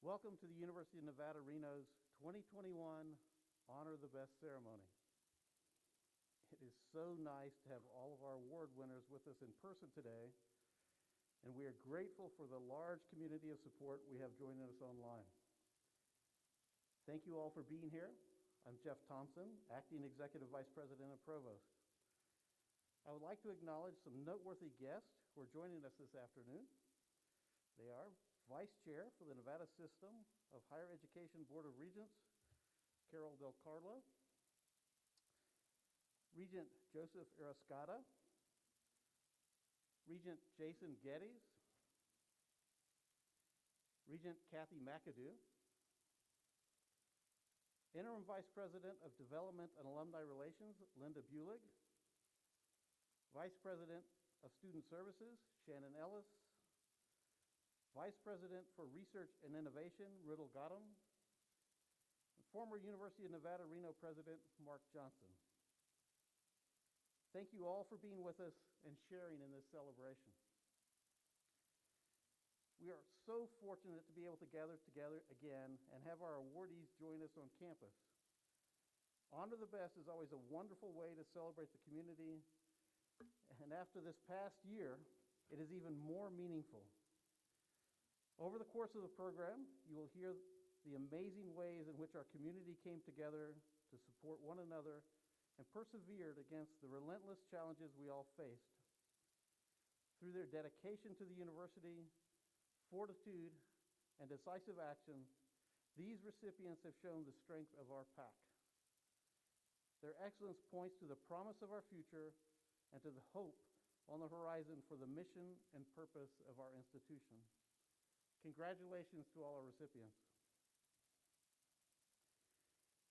Welcome to the University of Nevada, Reno's 2021 Honor the Best ceremony. It is so nice to have all of our award winners with us in person today, and we are grateful for the large community of support we have joining us online. Thank you all for being here. I'm Jeff Thompson, Acting Executive Vice President and Provost. I would like to acknowledge some noteworthy guests who are joining us this afternoon. They are Vice Chair for the Nevada System of Higher Education Board of Regents, Carol Del Carlo, Regent Joseph Arascata, Regent Jason Geddes, Regent Kathy McAdoo, Interim Vice President of Development and Alumni Relations, Linda Bulig, Vice President of Student Services, Shannon Ellis, Vice President for Research and Innovation, Riddle Gotham, and former University of Nevada, Reno President, Mark Johnson. Thank you all for being with us and sharing in this celebration. We are so fortunate to be able to gather together again and have our awardees join us on campus. Honor the Best is always a wonderful way to celebrate the community, and after this past year, it is even more meaningful. Over the course of the program, you will hear the amazing ways in which our community came together to support one another and persevered against the relentless challenges we all faced. Through their dedication to the university, fortitude, and decisive action, these recipients have shown the strength of our PAC. Their excellence points to the promise of our future and to the hope on the horizon for the mission and purpose of our institution. Congratulations to all our recipients.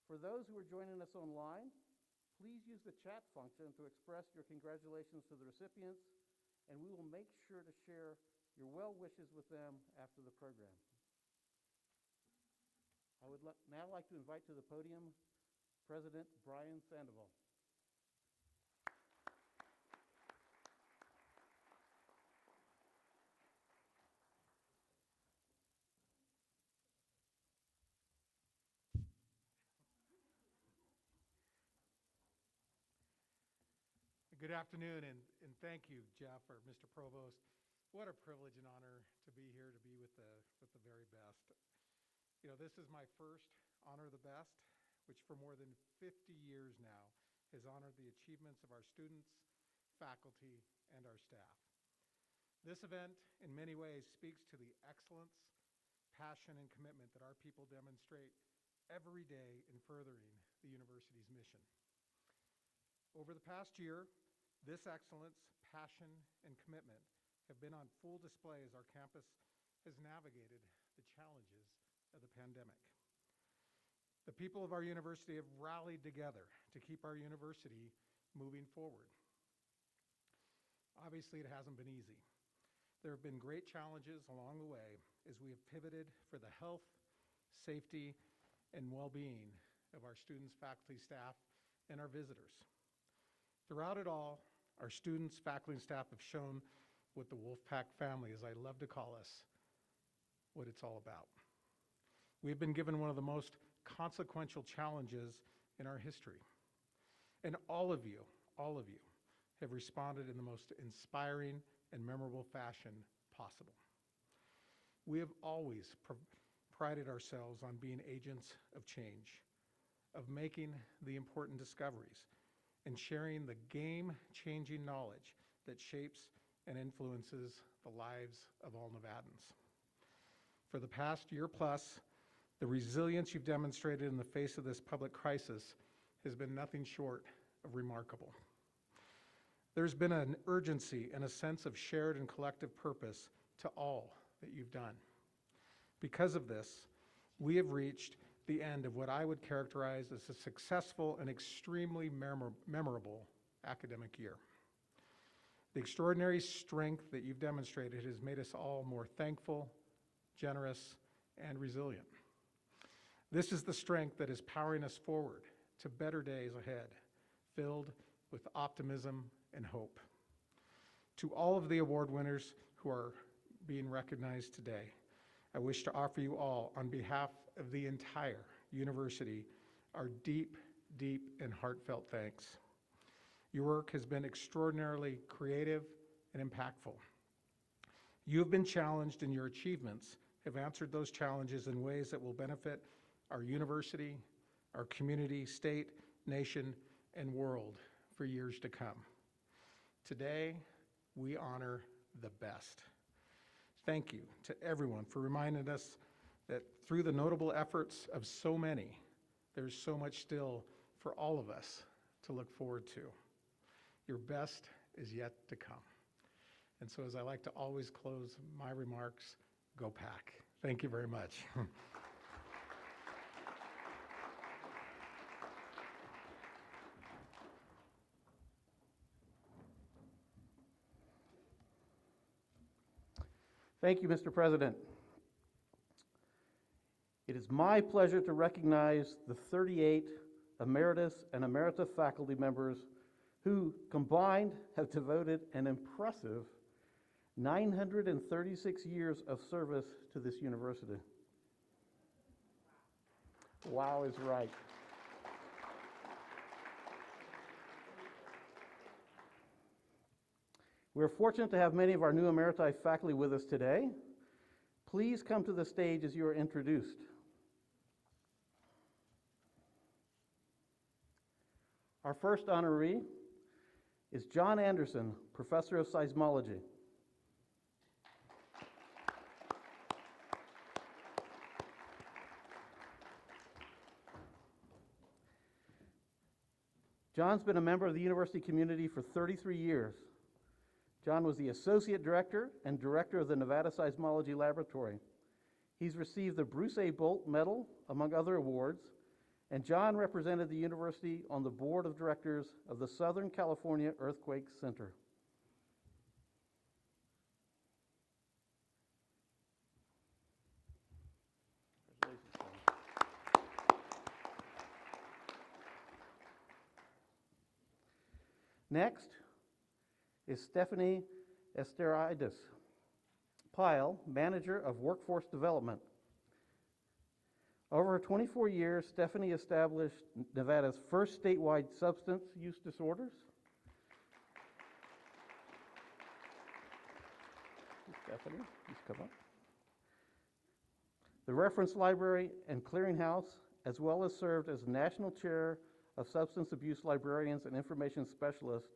For those who are joining us online, please use the chat function to express your congratulations to the recipients, and we will make sure to share your well wishes with them after the program. I would now like to invite to the podium President Brian Sandoval. Good afternoon, and thank you, Jeff, or Mr. Provost. What a privilege and honor to be here, to be with the very best. You know, this is my first Honor the Best, which for more than 50 years now has honored the achievements of our students, faculty, and our staff. This event, in many ways, speaks to the excellence, passion, and commitment that our people demonstrate every day in furthering the university's mission. Over the past year, this excellence, passion, and commitment have been on full display as our campus has navigated the challenges of the pandemic. The people of our university have rallied together to keep our university moving forward. Obviously, it hasn't been easy. There have been great challenges along the way as we have pivoted for the health, safety, and well-being of our students, faculty, staff, and our visitors. Throughout it all, our students, faculty, and staff have shown what the Wolfpack family, as I love to call us, what it's all about. We've been given one of the most consequential challenges in our history. And all of you have responded in the most inspiring and memorable fashion possible. We have always prided ourselves on being agents of change, of making the important discoveries, and sharing the game-changing knowledge that shapes and influences the lives of all Nevadans. For the past year plus, the resilience you've demonstrated in the face of this public crisis has been nothing short of remarkable. There's been an urgency and a sense of shared and collective purpose to all that you've done. Because of this, we have reached the end of what I would characterize as a successful and extremely memorable academic year. The extraordinary strength that you've demonstrated has made us all more thankful, generous, and resilient. This is the strength that is powering us forward to better days ahead, filled with optimism and hope. To all of the award winners who are being recognized today, I wish to offer you all, on behalf of the entire university, our deep, deep, and heartfelt thanks. Your work has been extraordinarily creative and impactful. You have been challenged, and your achievements have answered those challenges in ways that will benefit our university, our community, state, nation, and world for years to come. Today, we honor the best. Thank you to everyone for reminding us that through the notable efforts of so many, there's so much still for all of us to look forward to. Your best is yet to come. And so, as I like to always close my remarks, go Pack. Thank you very much. Thank you, Mr. President. It is my pleasure to recognize the 38 Emeritus and Emerita faculty members who, combined, have devoted an impressive 936 years of service to this university. Wow is right. We are fortunate to have many of our new Emeriti faculty with us today. Please come to the stage as you are introduced. Our first honoree is John Anderson, Professor of Seismology. John's been a member of the university community for 33 years. John was the Associate Director and Director of the Nevada Seismology Laboratory. He's received the Bruce A. Bolt Medal, among other awards, and John represented the university on the Board of Directors of the Southern California Earthquake Center. Congratulations, John. Next is Stephanie Esterides Pyle, Manager of Workforce Development. Over her 24 years, Stephanie established Nevada's first statewide substance use disorders. Stephanie, please come up. The Reference Library and Clearinghouse, as well as served as National Chair of Substance Abuse Librarians and Information Specialist,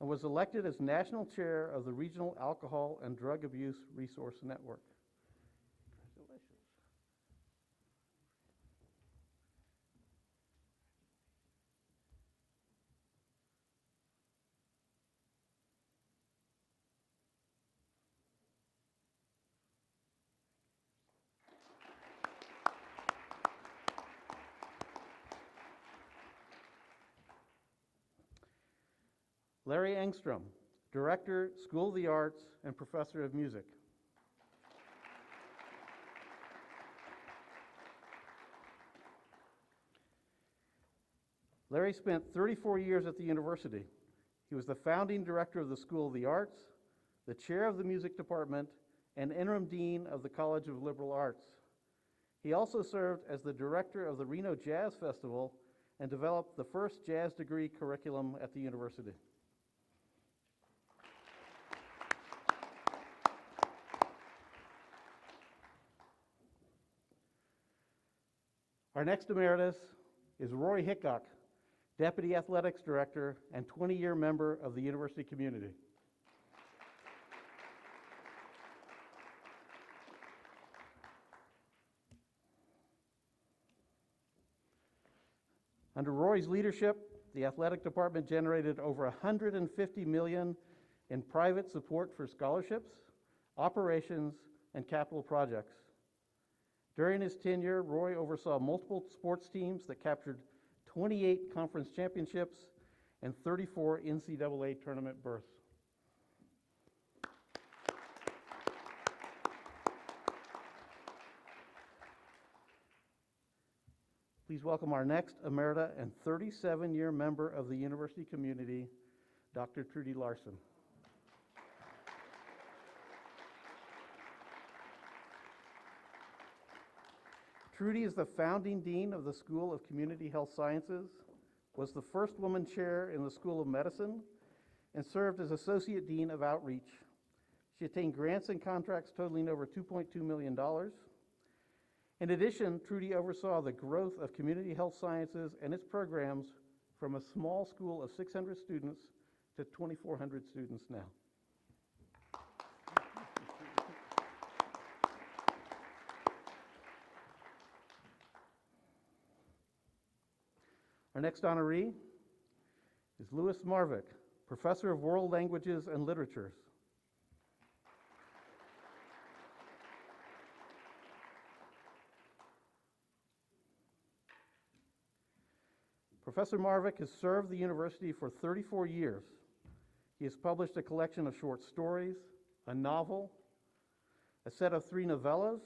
and was elected as National Chair of the Regional Alcohol and Drug Abuse Resource Network. Congratulations. Larry Engstrom, Director, School of the Arts, and Professor of Music. Larry spent 34 years at the university. He was the founding director of the School of the Arts, the chair of the music department, and interim dean of the College of Liberal Arts. He also served as the director of the Reno Jazz Festival and developed the first jazz degree curriculum at the university. Our next emeritus is Rory Hickok, Deputy Athletics Director and 20-year member of the university community. Under Rory's leadership, the athletic department generated over $150 million in private support for scholarships, operations, and capital projects. During his tenure, Roy oversaw multiple sports teams that captured 28 conference championships and 34 NCAA tournament berths. Please welcome our next emerita and 37-year member of the university community, Dr. Trudy Larson. Trudy is the founding dean of the School of Community Health Sciences, was the first woman chair in the School of Medicine, and served as associate dean of outreach. She attained grants and contracts totaling over $2.2 million. In addition, Trudy oversaw the growth of community health sciences and its programs from a small school of 600 students to 2,400 students now. Our next honoree is Louis Marvick, Professor of World Languages and Literatures. Professor Marvick has served the university for 34 years. He has published a collection of short stories, a novel, a set of 3 novellas,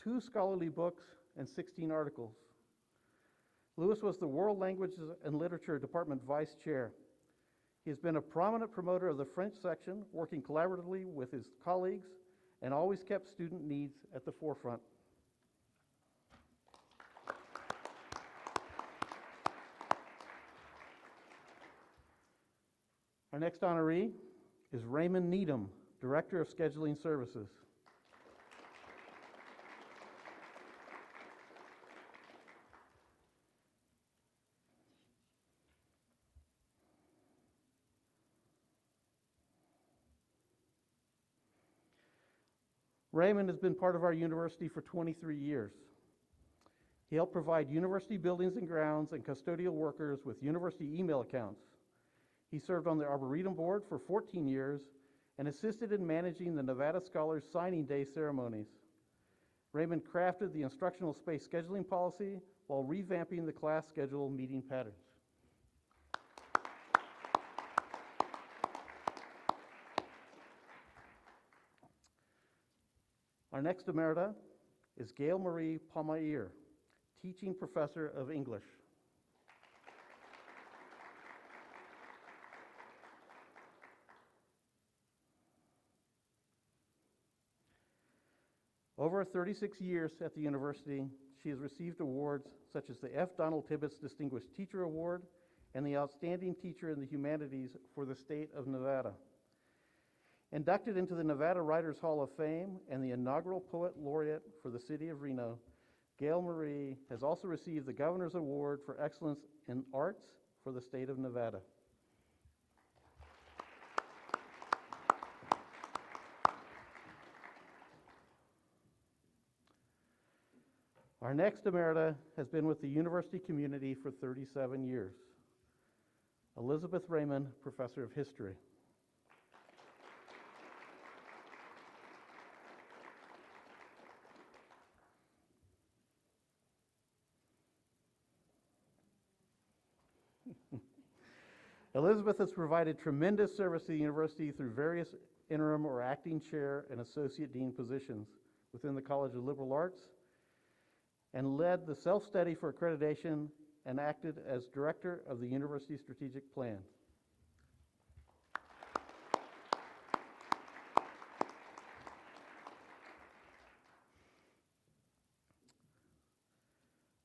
2 scholarly books, and 16 articles. Louis was the World Languages and Literature Department Vice Chair. He has been a prominent promoter of the French section, working collaboratively with his colleagues, and always kept student needs at the forefront. Our next honoree is Raymond Needham, Director of Scheduling Services. Raymond has been part of our university for 23 years. He helped provide university buildings and grounds and custodial workers with university email accounts. He served on the Arboretum Board for 14 years and assisted in managing the Nevada Scholars Signing Day ceremonies. Raymond crafted the instructional space scheduling policy while revamping the class schedule meeting patterns. Our next emerita is Gail Marie Palmair, Teaching Professor of English. Over 36 years at the university, she has received awards such as the F. Donald Tibbetts Distinguished Teacher Award and the Outstanding Teacher in the Humanities for the state of Nevada. Inducted into the Nevada Writers Hall of Fame and the inaugural Poet Laureate for the city of Reno, Gail Marie has also received the Governor's Award for Excellence in Arts for the state of Nevada. Our next emerita has been with the university community for 37 years. Elizabeth Raymond, Professor of History. Elizabeth has provided tremendous service to the university through various interim or acting chair and associate dean positions within the College of Liberal Arts, and led the self-study for accreditation and acted as director of the university strategic plan.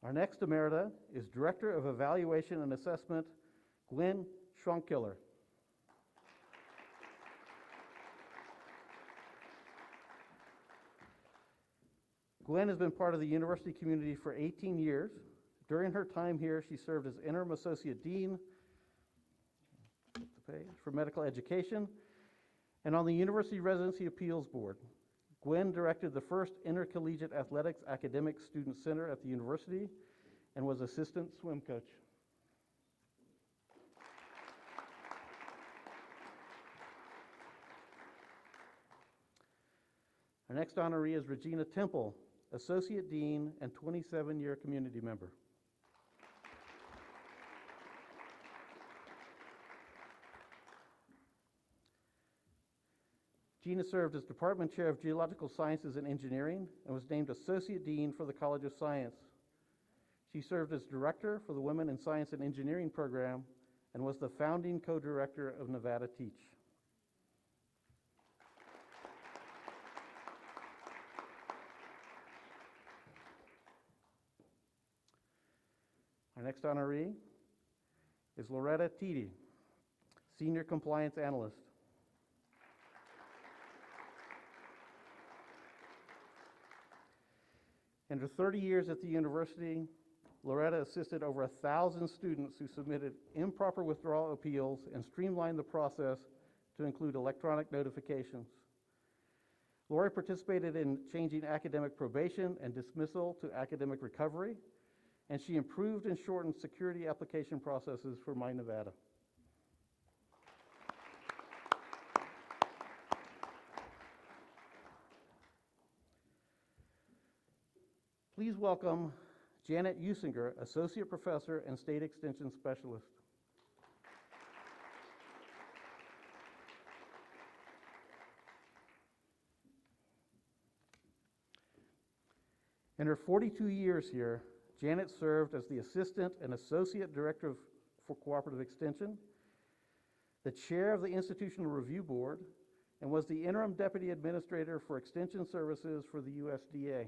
Our next emerita is Director of Evaluation and Assessment, Gwen Schronkiller. Gwen has been part of the university community for 18 years. During her time here, she served as interim associate dean for medical education and on the University Residency Appeals Board. Gwen directed the first intercollegiate athletics academic student center at the university and was assistant swim coach. Our next honoree is Regina Temple, Associate Dean and 27-year community member. Gina served as Department Chair of Geological Sciences and Engineering and was named Associate Dean for the College of Science. She served as Director for the Women in Science and Engineering program and was the founding co-director of Nevada Teach. Our next honoree is Loretta Teedy, Senior Compliance Analyst. In her 30 years at the university, Loretta assisted over 1,000 students who submitted improper withdrawal appeals and streamlined the process to include electronic notifications. Lori participated in changing academic probation and dismissal to academic recovery, and she improved and shortened security application processes for My Nevada. Please welcome Janet Usinger, Associate Professor and State Extension Specialist. In her 42 years here, Janet served as the Assistant and Associate Director for Cooperative Extension, the Chair of the Institutional Review Board, and was the Interim Deputy Administrator for Extension Services for the USDA.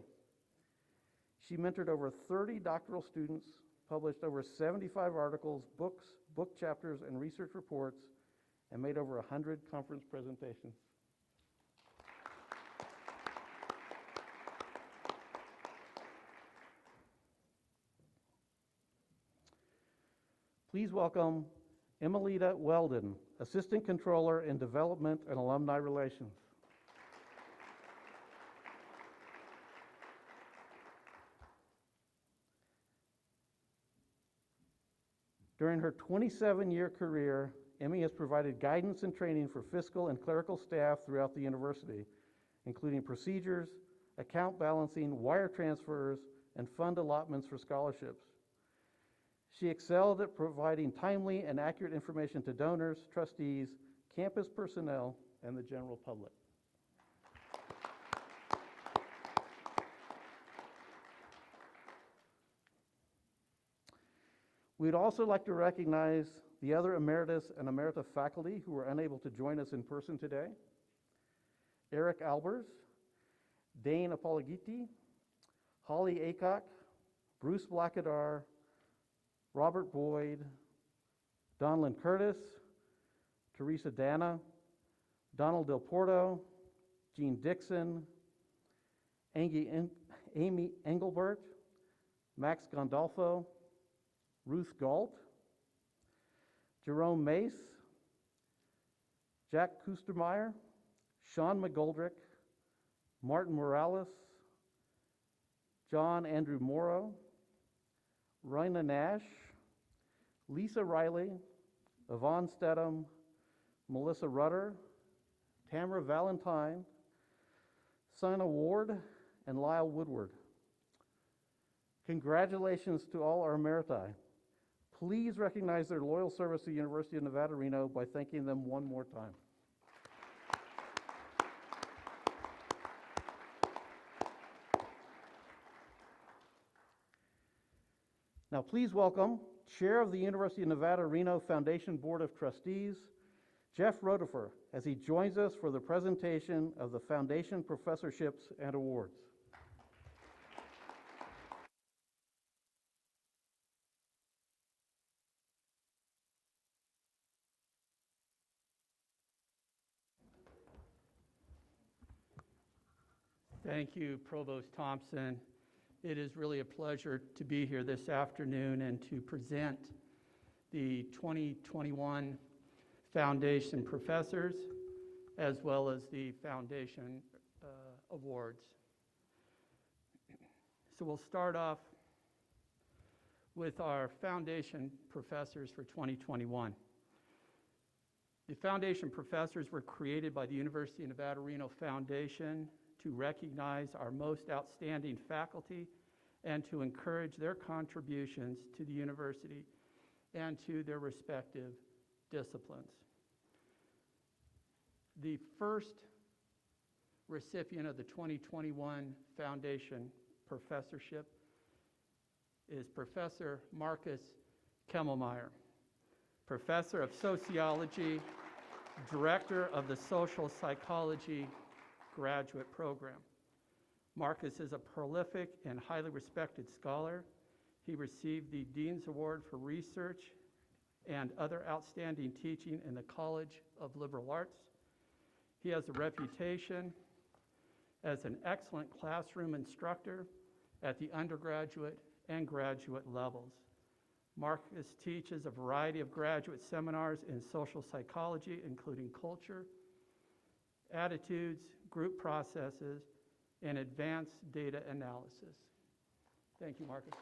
She mentored over 30 doctoral students, published over 75 articles, books, book chapters, and research reports, and made over 100 conference presentations. Please welcome Emelita Weldon, Assistant Controller in Development and Alumni Relations. During her 27-year career, Emmy has provided guidance and training for fiscal and clerical staff throughout the university, including procedures, account balancing, wire transfers, and fund allotments for scholarships. She excelled at providing timely and accurate information to donors, trustees, campus personnel, and the general public. We'd also like to recognize the other Emeritus and Emerita faculty who were unable to join us in person today. Eric Albers, Dane Apologiti, Holly Aycock, Bruce Blackadar, Robert Boyd, Donlin Curtis, Teresa Dana, Donald Del Porto, Jean Dixon, Amy Engelbert, Max Gondolfo, Ruth Galt, Jerome Mace, Jack Kustermeyer, Sean McGoldrick, Martin Morales, John Andrew Morrow, Rina Nash, Lisa Riley, Yvonne Stedham, Melissa Rutter, Tamara Valentine, Sana Ward, and Lyle Woodward. Congratulations to all our emeriti. Please recognize their loyal service to the University of Nevada, Reno by thanking them one more time. Now please welcome Chair of the University of Nevada, Reno Foundation Board of Trustees, Jeff Rotifer, as he joins us for the presentation of the Foundation Professorships and Awards. Thank you, Provost Thompson. It is really a pleasure to be here this afternoon and to present the 2021 Foundation Professors as well as the Foundation Awards. So we'll start off with our Foundation Professors for 2021. The Foundation Professors were created by the University of Nevada, Reno Foundation to recognize our most outstanding faculty and to encourage their contributions to the university and to their respective disciplines. The first recipient of the 2021 Foundation Professorship is Professor Marcus Kemmelmeyer, Professor of Sociology, Director of the Social Psychology Graduate Program. Marcus is a prolific and highly respected scholar. He received the Dean's Award for Research and other outstanding teaching in the College of Liberal Arts. He has a reputation as an excellent classroom instructor at the undergraduate and graduate levels. Marcus teaches a variety of graduate seminars in social psychology, including culture, attitudes, group processes, and advanced data analysis. Thank you, Marcus.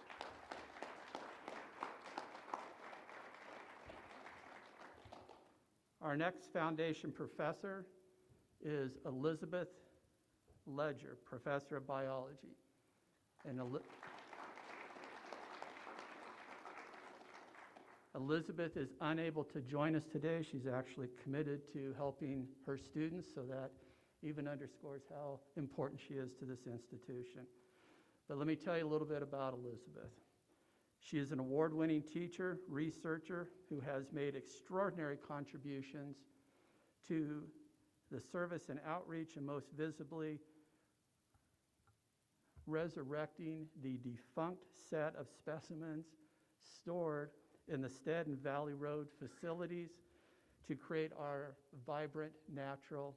Our next foundation professor is Elizabeth Ledger, professor of biology. And Elizabeth is unable to join us today. She's actually committed to helping her students, so that even underscores how important she is to this institution. But let me tell you a little bit about Elizabeth. She is an award-winning teacher, researcher, who has made extraordinary contributions to the service and outreach, and most visibly resurrecting the defunct set of specimens stored in the Stead and Valley Road facilities to create our vibrant natural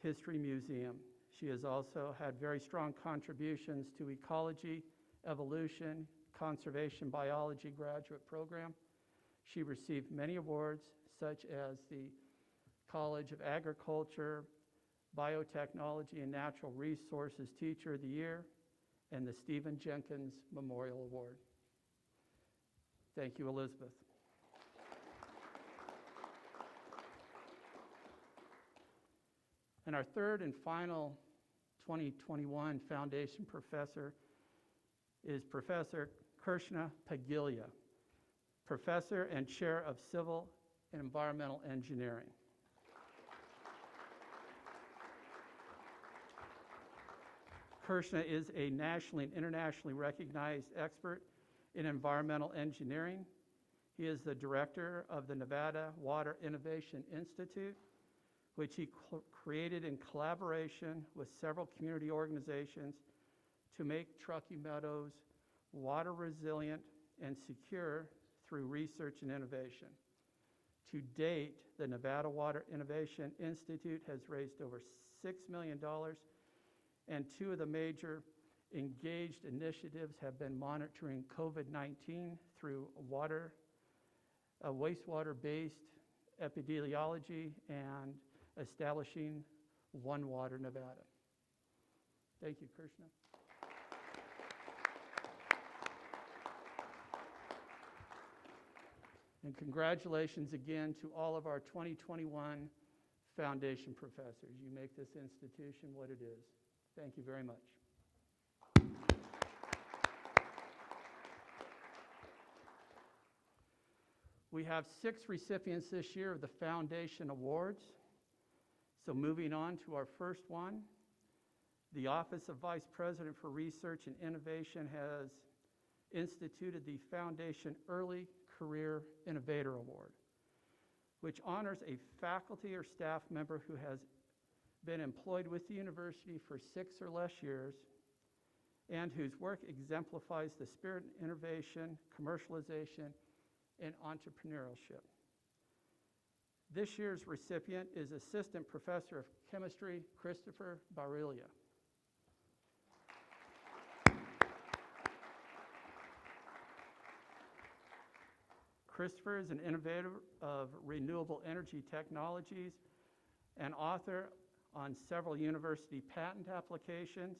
history museum. She has also had very strong contributions to ecology, evolution, conservation biology graduate program. She received many awards, such as the College of Agriculture, Biotechnology and Natural Resources Teacher of the Year, and the Stephen Jenkins Memorial Award. Thank you, Elizabeth. And our third and final 2021 foundation professor is Professor Krishna Pagilia, professor and chair of civil and environmental engineering. Krishna is a nationally and internationally recognized expert in environmental engineering. He is the director of the Nevada Water Innovation Institute, which he created in collaboration with several community organizations to make Truckee Meadows water resilient and secure through research and innovation. To date, the Nevada Water Innovation Institute has raised over $6 million, and two of the major engaged initiatives have been monitoring COVID-19 through wastewater-based epidemiology and establishing One Water Nevada. Thank you, Krishna. And congratulations again to all of our 2021 foundation professors. You make this institution what it is. Thank you very much. We have 6 recipients this year of the Foundation Awards. So moving on to our first one, the Office of Vice President for Research and Innovation has instituted the Foundation Early Career Innovator Award, which honors a faculty or staff member who has been employed with the university for 6 or less years and whose work exemplifies the spirit of innovation, commercialization, and entrepreneurship. This year's recipient is Assistant Professor of Chemistry, Christopher Barilia. Christopher is an innovator of renewable energy technologies and author on several university patent applications.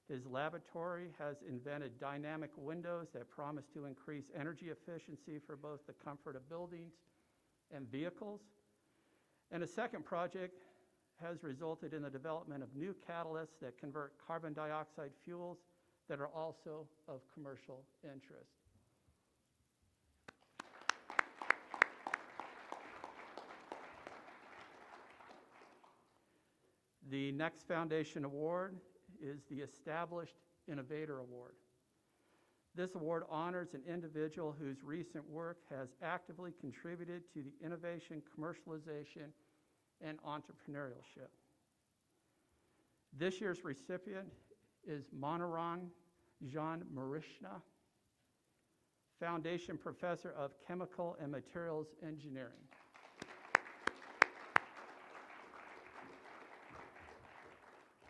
His laboratory has invented dynamic windows that promise to increase energy efficiency for both the comfort of buildings and vehicles. And a second project has resulted in the development of new catalysts that convert carbon dioxide fuels that are also of commercial interest. The next foundation award is the Established Innovator Award. This award honors an individual whose recent work has actively contributed to the innovation, commercialization, and entrepreneurship. This year's recipient is Monaran Jean Marishna. Foundation Professor of Chemical and Materials Engineering.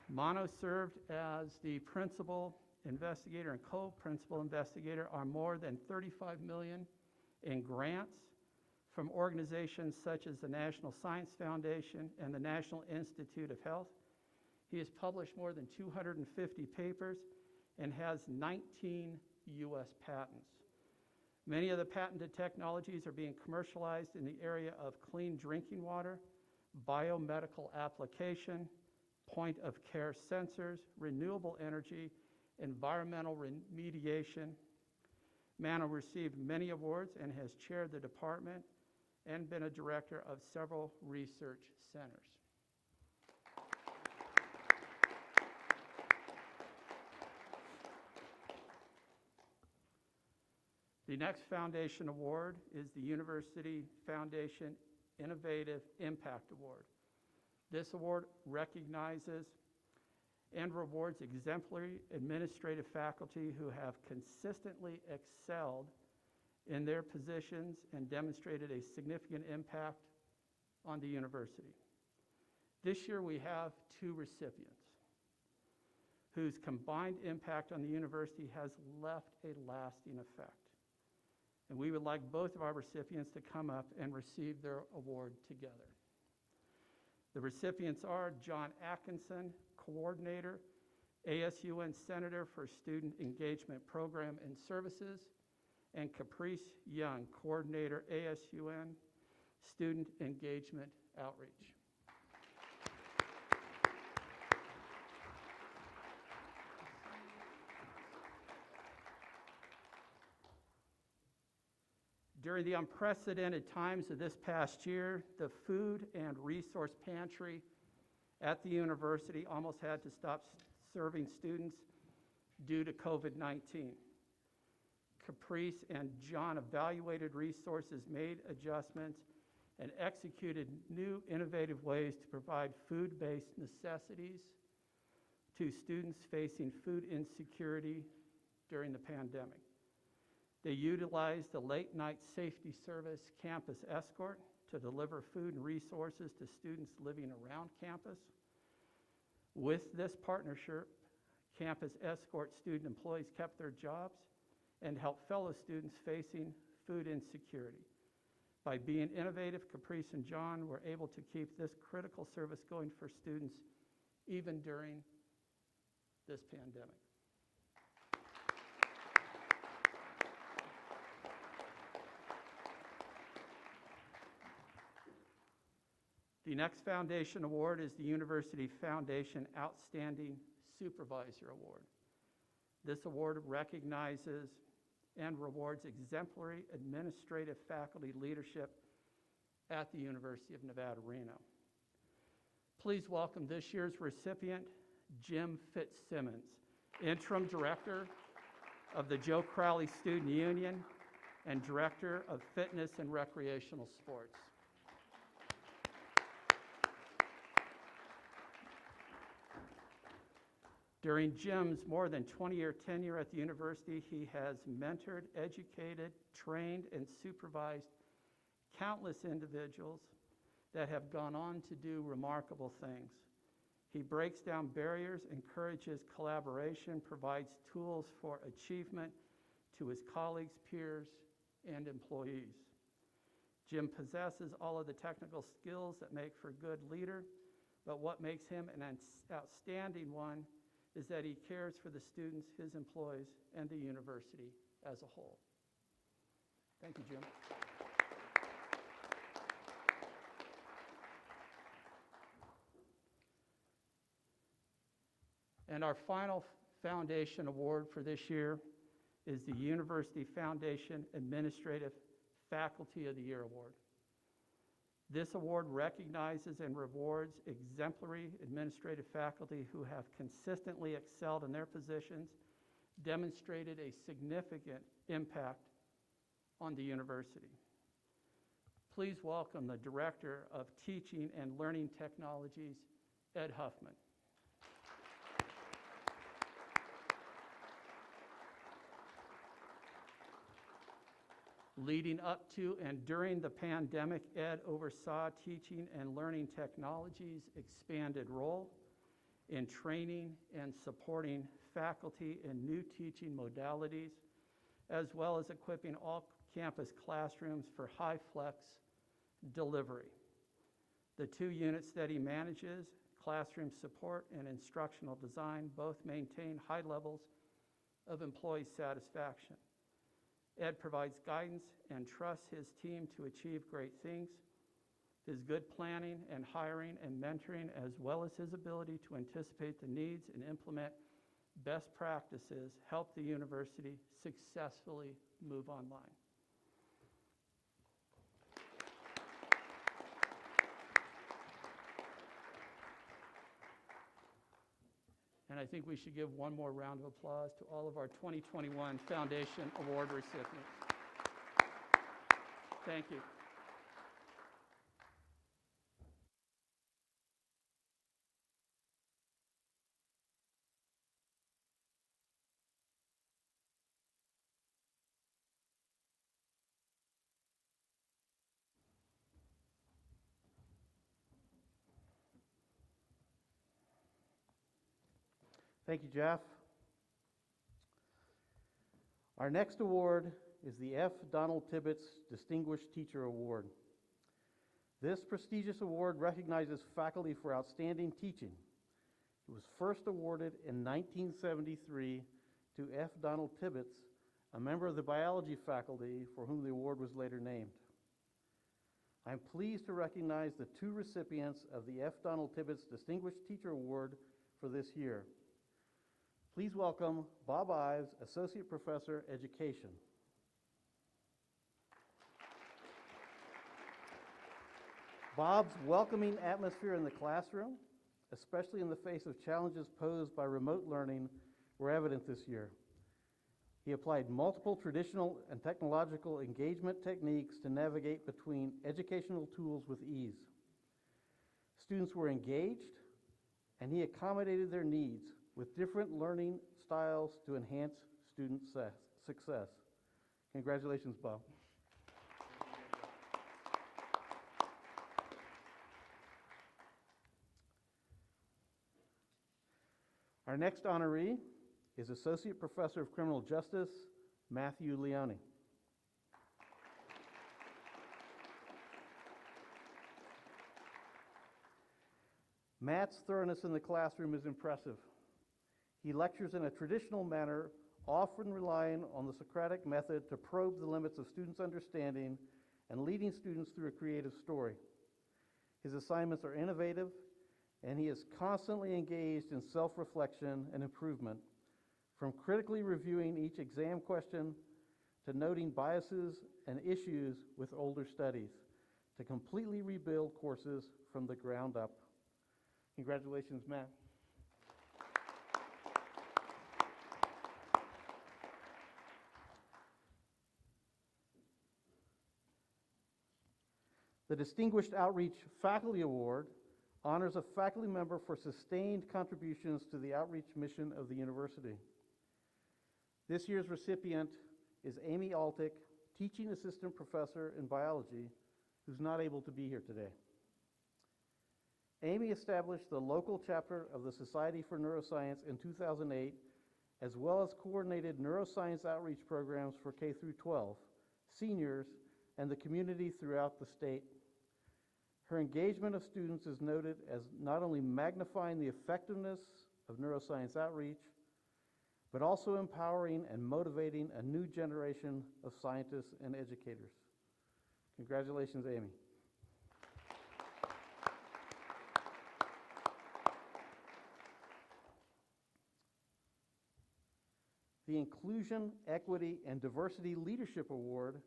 Mono served as the principal investigator and co-principal investigator on more than $35 million in grants from organizations such as the National Science Foundation and the National Institute of Health. He has published more than 250 papers and has 19 U.S. patents. Many of the patented technologies are being commercialized in the area of clean drinking water, biomedical application, point-of-care sensors, renewable energy, environmental remediation. Mano received many awards and has chaired the department and been a director of several research centers. The next foundation award is the University Foundation Innovative Impact Award. This award recognizes and rewards exemplary administrative faculty who have consistently excelled in their positions and demonstrated a significant impact on the university. This year we have 2 recipients whose combined impact on the university has left a lasting effect. And we would like both of our recipients to come up and receive their award together. The recipients are John Atkinson, Coordinator, ASUN Senator for Student Engagement Program and Services, and Caprice Young, Coordinator, ASUN Student Engagement Outreach. During the unprecedented times of this past year, the food and resource pantry at the university almost had to stop serving students due to COVID-19. Caprice and John evaluated resources, made adjustments, and executed new innovative ways to provide food-based necessities to students facing food insecurity during the pandemic. They utilized the late night safety service campus escort to deliver food and resources to students living around campus. With this partnership, campus escort student employees kept their jobs and helped fellow students facing food insecurity. By being innovative, Caprice and John were able to keep this critical service going for students even during this pandemic. The next foundation award is the University Foundation Outstanding Supervisor Award. This award recognizes and rewards exemplary administrative faculty leadership at the University of Nevada, Reno. Please welcome this year's recipient, Jim Fitzsimmons, Interim Director of the Joe Crowley Student Union and Director of Fitness and Recreational Sports. During Jim's more than 20-year tenure at the university, he has mentored, educated, trained, and supervised countless individuals that have gone on to do remarkable things. He breaks down barriers, encourages collaboration, provides tools for achievement to his colleagues, peers, and employees. Jim possesses all of the technical skills that make for a good leader, but what makes him an outstanding one is that he cares for the students, his employees, and the university as a whole. Thank you, Jim. And our final foundation award for this year is the University Foundation Administrative Faculty of the Year Award. This award recognizes and rewards exemplary administrative faculty who have consistently excelled in their positions, demonstrated a significant impact on the university. Please welcome the Director of Teaching and Learning Technologies, Ed Huffman. Leading up to and during the pandemic, Ed oversaw teaching and learning technologies' expanded role in training and supporting faculty in new teaching modalities, as well as equipping all campus classrooms for high-flex delivery. The 2 units that he manages, classroom support and instructional design, both maintain high levels of employee satisfaction. Ed provides guidance and trusts his team to achieve great things. His good planning and hiring and mentoring, as well as his ability to anticipate the needs and implement best practices, help the university successfully move online. And I think we should give one more round of applause to all of our 2021 Foundation Award recipients. Thank you. Thank you, Jeff. Our next award is the F. Donald Tibbetts Distinguished Teacher Award. This prestigious award recognizes faculty for outstanding teaching. It was first awarded in 1973 to F. Donald Tibbetts, a member of the biology faculty for whom the award was later named. I am pleased to recognize the 2 recipients of the F. Donald Tibbetts Distinguished Teacher Award for this year. Please welcome Bob Ives, Associate Professor, Education. Bob's welcoming atmosphere in the classroom, especially in the face of challenges posed by remote learning, were evident this year. He applied multiple traditional and technological engagement techniques to navigate between educational tools with ease. Students were engaged, and he accommodated their needs with different learning styles to enhance student success. Congratulations, Bob. Our next honoree is Associate Professor of Criminal Justice, Matthew Leone. Matt's thoroughness in the classroom is impressive. He lectures in a traditional manner, often relying on the Socratic method to probe the limits of students' understanding and leading students through a creative story. His assignments are innovative, and he is constantly engaged in self-reflection and improvement, from critically reviewing each exam question to noting biases and issues with older studies, to completely rebuild courses from the ground up. Congratulations, Matt. The Distinguished Outreach Faculty Award honors a faculty member for sustained contributions to the outreach mission of the university. This year's recipient is Amy Altick, Teaching Assistant Professor in Biology, who's not able to be here today. Amy established the local chapter of the Society for Neuroscience in 2008, as well as coordinated neuroscience outreach programs for K through 12, seniors, and the community throughout the state. Her engagement of students is noted as not only magnifying the effectiveness of neuroscience outreach, but also empowering and motivating a new generation of scientists and educators. Congratulations, Amy. The Inclusion, Equity, and Diversity Leadership Award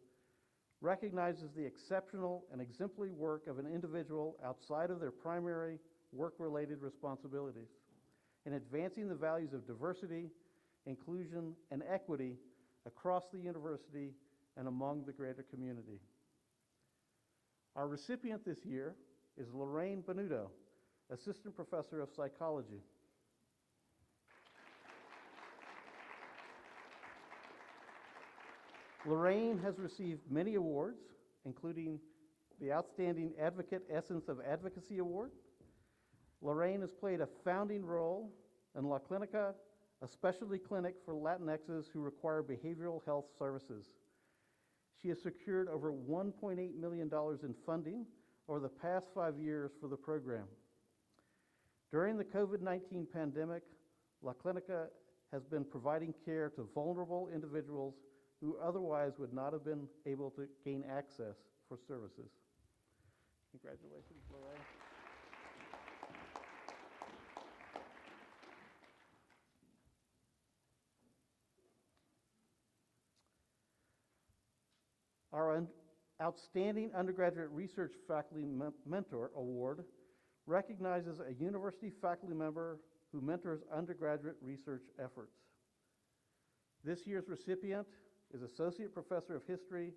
recognizes the exceptional and exemplary work of an individual outside of their primary work-related responsibilities in advancing the values of diversity, inclusion, and equity across the university and among the greater community. Our recipient this year is Lorraine Benuto, Assistant Professor of Psychology. Lorraine has received many awards, including the Outstanding Advocate Essence of Advocacy Award. Lorraine has played a founding role in La Clinica, a specialty clinic for Latinxes who require behavioral health services. She has secured over $1.8 million in funding over the past 5 years for the program. During the COVID-19 pandemic, La Clinica has been providing care to vulnerable individuals who otherwise would not have been able to gain access for services. Congratulations, Lorraine. Our Outstanding Undergraduate Research Faculty Mentor Award recognizes a university faculty member who mentors undergraduate research efforts. This year's recipient is Associate Professor of History,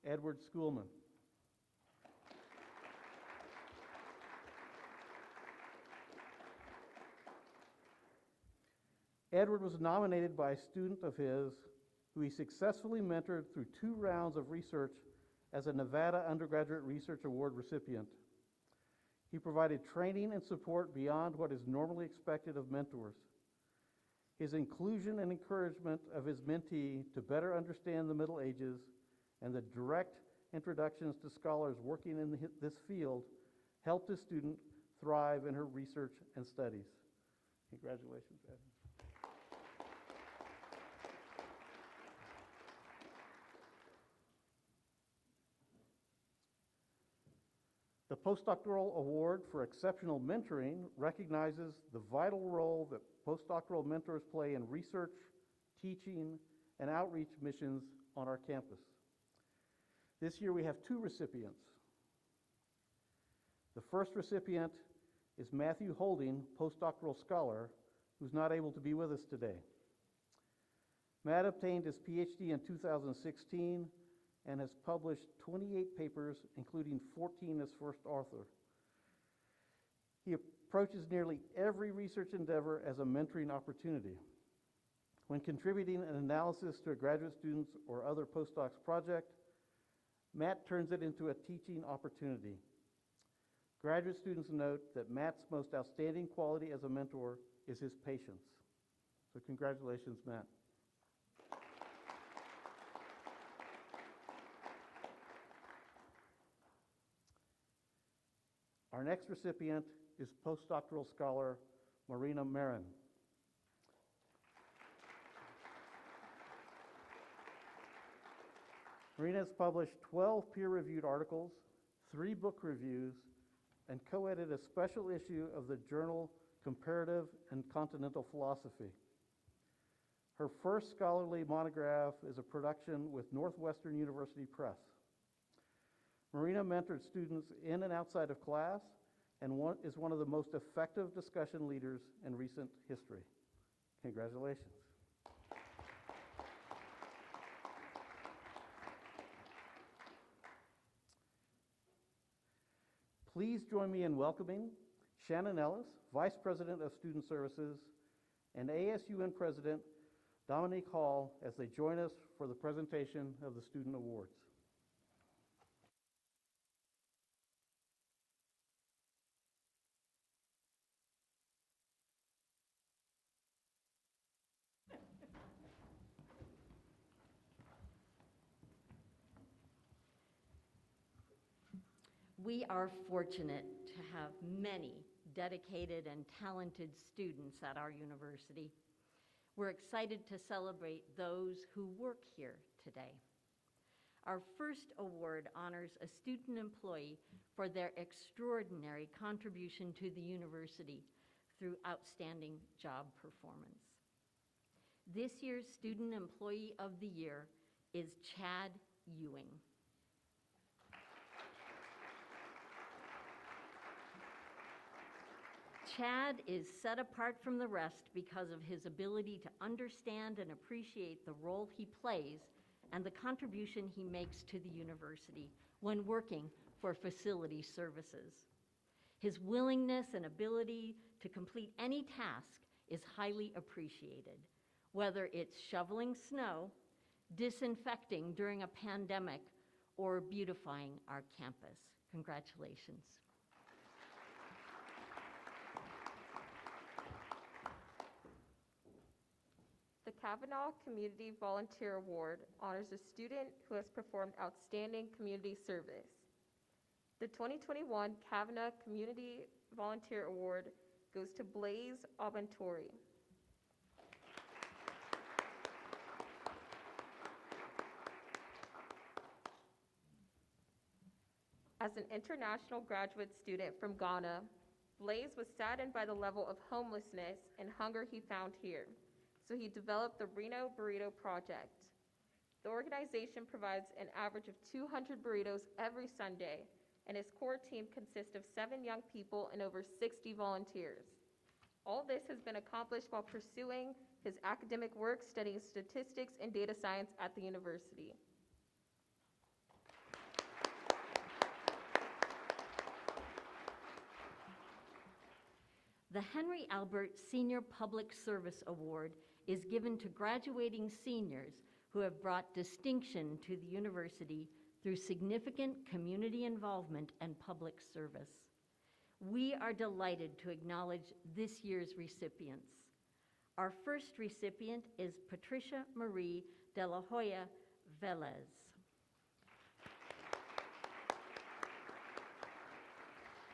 Edward Schoolman. Edward was nominated by a student of his who he successfully mentored through 2 rounds of research as a Nevada Undergraduate Research Award recipient. He provided training and support beyond what is normally expected of mentors. His inclusion and encouragement of his mentee to better understand the Middle Ages and the direct introductions to scholars working in this field helped his student thrive in her research and studies. Congratulations, Ed. The Postdoctoral Award for Exceptional Mentoring recognizes the vital role that postdoctoral mentors play in research, teaching, and outreach missions on our campus. This year we have 2 recipients. The first recipient is Matthew Holding, postdoctoral scholar, who's not able to be with us today. Matt obtained his PhD in 2016 and has published 28 papers, including 14 as first author. He approaches nearly every research endeavor as a mentoring opportunity. When contributing an analysis to a graduate student's or other postdoc's project, Matt turns it into a teaching opportunity. Graduate students note that Matt's most outstanding quality as a mentor is his patience. So congratulations, Matt. Our next recipient is postdoctoral scholar Marina Marin. Marina has published 12 peer-reviewed articles, 3 book reviews, and co-edited a special issue of the journal Comparative and Continental Philosophy. Her first scholarly monograph is a production with Northwestern University Press. Marina mentored students in and outside of class and is one of the most effective discussion leaders in recent history. Congratulations. Please join me in welcoming Shannon Ellis, Vice President of Student Services, and ASUN President Dominique Hall as they join us for the presentation of the Student Awards. We are fortunate to have many dedicated and talented students at our university. We're excited to celebrate those who work here today. Our first award honors a student employee for their extraordinary contribution to the university through outstanding job performance. This year's Student Employee of the Year is Chad Ewing. Chad is set apart from the rest because of his ability to understand and appreciate the role he plays and the contribution he makes to the university when working for facility services. His willingness and ability to complete any task is highly appreciated, whether it's shoveling snow, disinfecting during a pandemic, or beautifying our campus. Congratulations. The Kavanaugh Community Volunteer Award honors a student who has performed outstanding community service. The 2021 Kavanaugh Community Volunteer Award goes to Blaze Abentori. As an international graduate student from Ghana, Blaze was saddened by the level of homelessness and hunger he found here, so he developed the Reno Burrito Project. The organization provides an average of 200 burritos every Sunday, and its core team consists of 7 young people and over 60 volunteers. All this has been accomplished while pursuing his academic work studying statistics and data science at the university. The Henry Albert Senior Public Service Award is given to graduating seniors who have brought distinction to the university through significant community involvement and public service. We are delighted to acknowledge this year's recipients. Our first recipient is Patricia Marie de la Hoya Velez.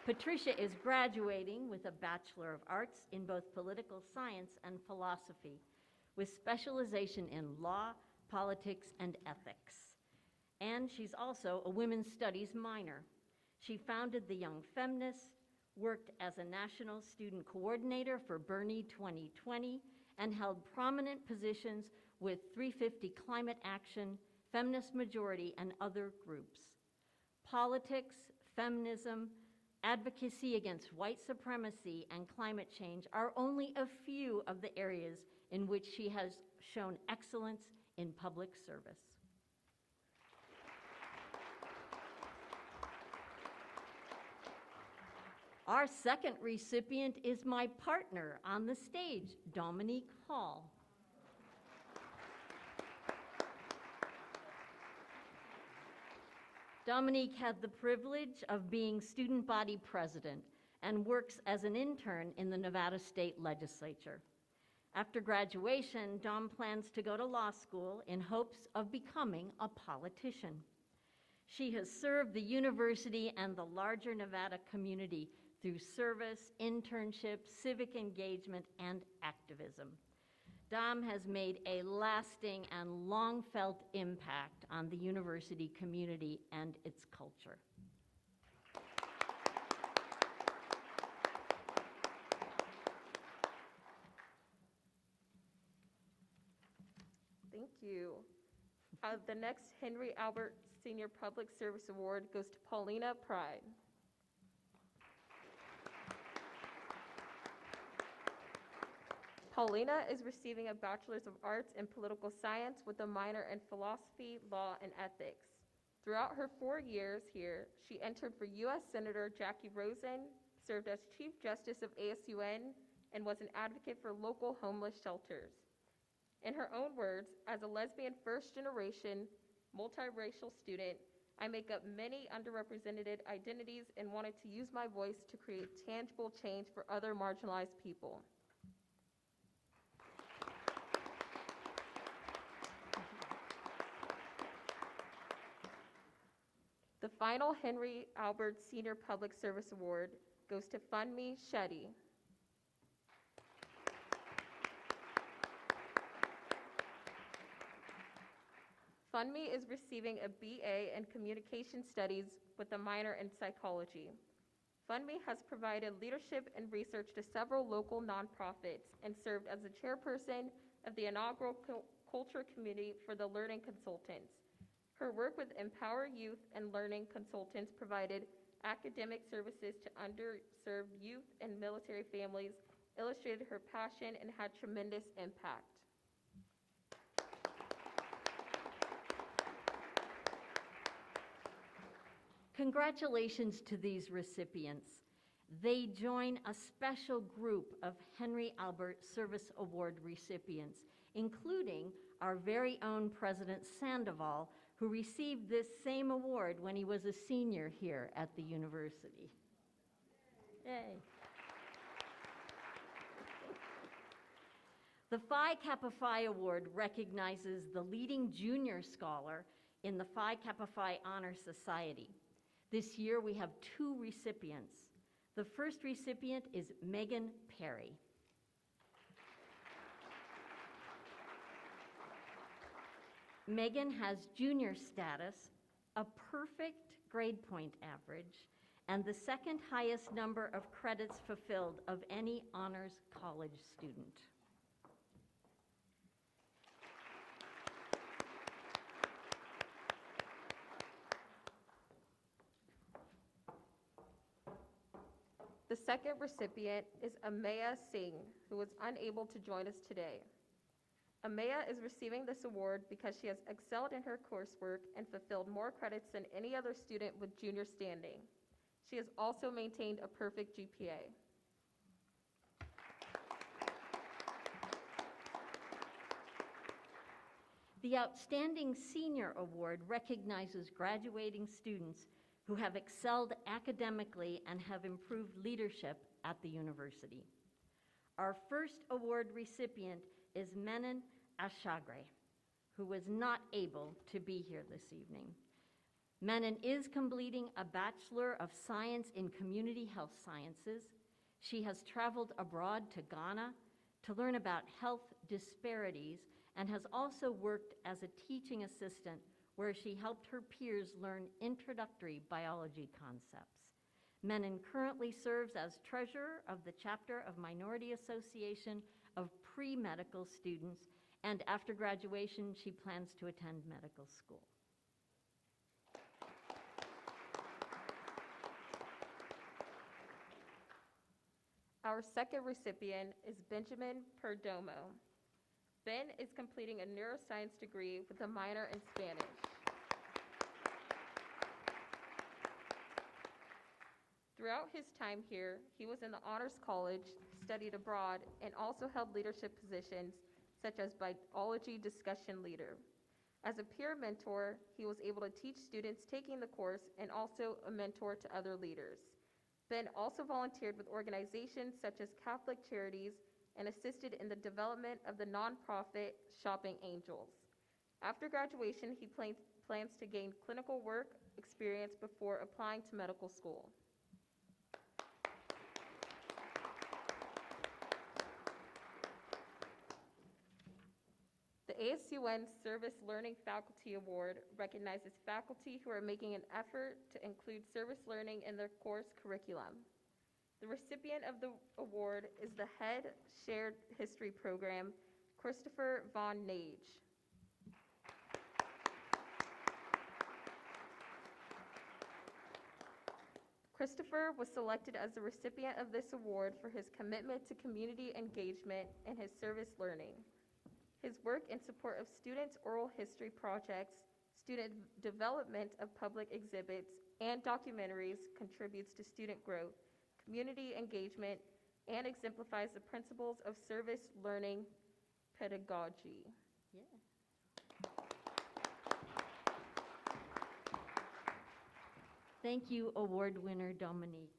Patricia is graduating with a Bachelor of Arts in both political science and philosophy, with specialization in law, politics, and ethics. And she's also a women's studies minor. She founded the Young Feminists, worked as a national student coordinator for Bernie 2020, and held prominent positions with 350 Climate Action, Feminist Majority, and other groups. Politics, feminism, advocacy against white supremacy, and climate change are only a few of the areas in which she has shown excellence in public service. Our second recipient is my partner on the stage, Dominique Hall. Dominique had the privilege of being student body president and works as an intern in the Nevada State Legislature. After graduation, Dom plans to go to law school in hopes of becoming a politician. She has served the university and the larger Nevada community through service, internship, civic engagement, and activism. Dom has made a lasting and long-felt impact on the university community and its culture. Thank you. The next Henry Albert Senior Public Service Award goes to Paulina Pride. Paulina is receiving a Bachelor's of Arts in Political Science with a minor in Philosophy, Law, and Ethics. Throughout her 4 years here, she entered for U.S. Senator Jackie Rosen, served as Chief Justice of ASUN, and was an advocate for local homeless shelters. In her own words, as a lesbian first-generation, multiracial student, I make up many underrepresented identities and wanted to use my voice to create tangible change for other marginalized people. The final Henry Albert Senior Public Service Award goes to Funmi Shetty. Funmi is receiving a BA in Communication Studies with a minor in Psychology. Funmi has provided leadership and research to several local nonprofits and served as the chairperson of the inaugural Culture Committee for the Learning Consultants. Her work with Empower Youth and Learning Consultants provided academic services to underserved youth and military families, illustrated her passion, and had tremendous impact. Congratulations to these recipients. They join a special group of Henry Albert Service Award recipients including our very own President Sandoval, who received this same award when he was a senior here at the university. Yay. The Phi Kappa Phi Award recognizes the leading junior scholar in the Phi Kappa Phi Honor Society. This year we have 2 recipients. The first recipient is Megan Perry. Megan has junior status, a perfect grade point average, and the second highest number of credits fulfilled of any honors college student. The second recipient is Amaya Singh, who was unable to join us today. Amaya is receiving this award because she has excelled in her coursework and fulfilled more credits than any other student with junior standing. She has also maintained a perfect GPA. The Outstanding Senior Award recognizes graduating students who have excelled academically and have improved leadership at the university. Our first award recipient is Menon Ashagre, who was not able to be here this evening. Menon is completing a Bachelor of Science in Community Health Sciences. She has traveled abroad to Ghana to learn about health disparities and has also worked as a teaching assistant where she helped her peers learn introductory biology concepts. Menon currently serves as treasurer of the chapter of Minority Association of Pre-Medical Students, and after graduation, she plans to attend medical school. Our second recipient is Benjamin Perdomo. Ben is completing a neuroscience degree with a minor in Spanish. Throughout his time here, he was in the Honors College, studied abroad, and also held leadership positions such as biology discussion leader. As a peer mentor, he was able to teach students taking the course and also a mentor to other leaders. Ben also volunteered with organizations such as Catholic Charities and assisted in the development of the nonprofit Shopping Angels. After graduation, he plans to gain clinical work experience before applying to medical school. The ASUN Service Learning Faculty Award recognizes faculty who are making an effort to include service learning in their course curriculum. The recipient of the award is the head Shared History Program, Christopher Von Nage. Christopher was selected as the recipient of this award for his commitment to community engagement and his service learning. His work in support of students' oral history projects, student development of public exhibits, and documentaries contributes to student growth, community engagement, and exemplifies the principles of service learning pedagogy. Yeah. Thank you, award winner Dominique.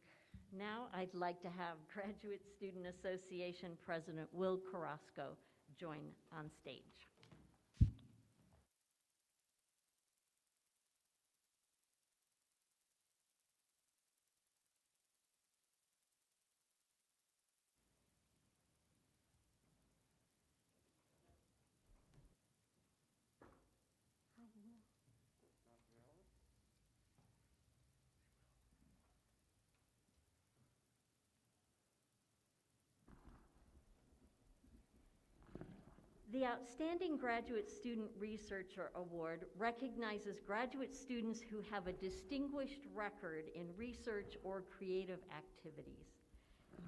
Now I'd like to have Graduate Student Association President Will Carrasco join on stage. The Outstanding Graduate Student Researcher Award recognizes graduate students who have a distinguished record in research or creative activities.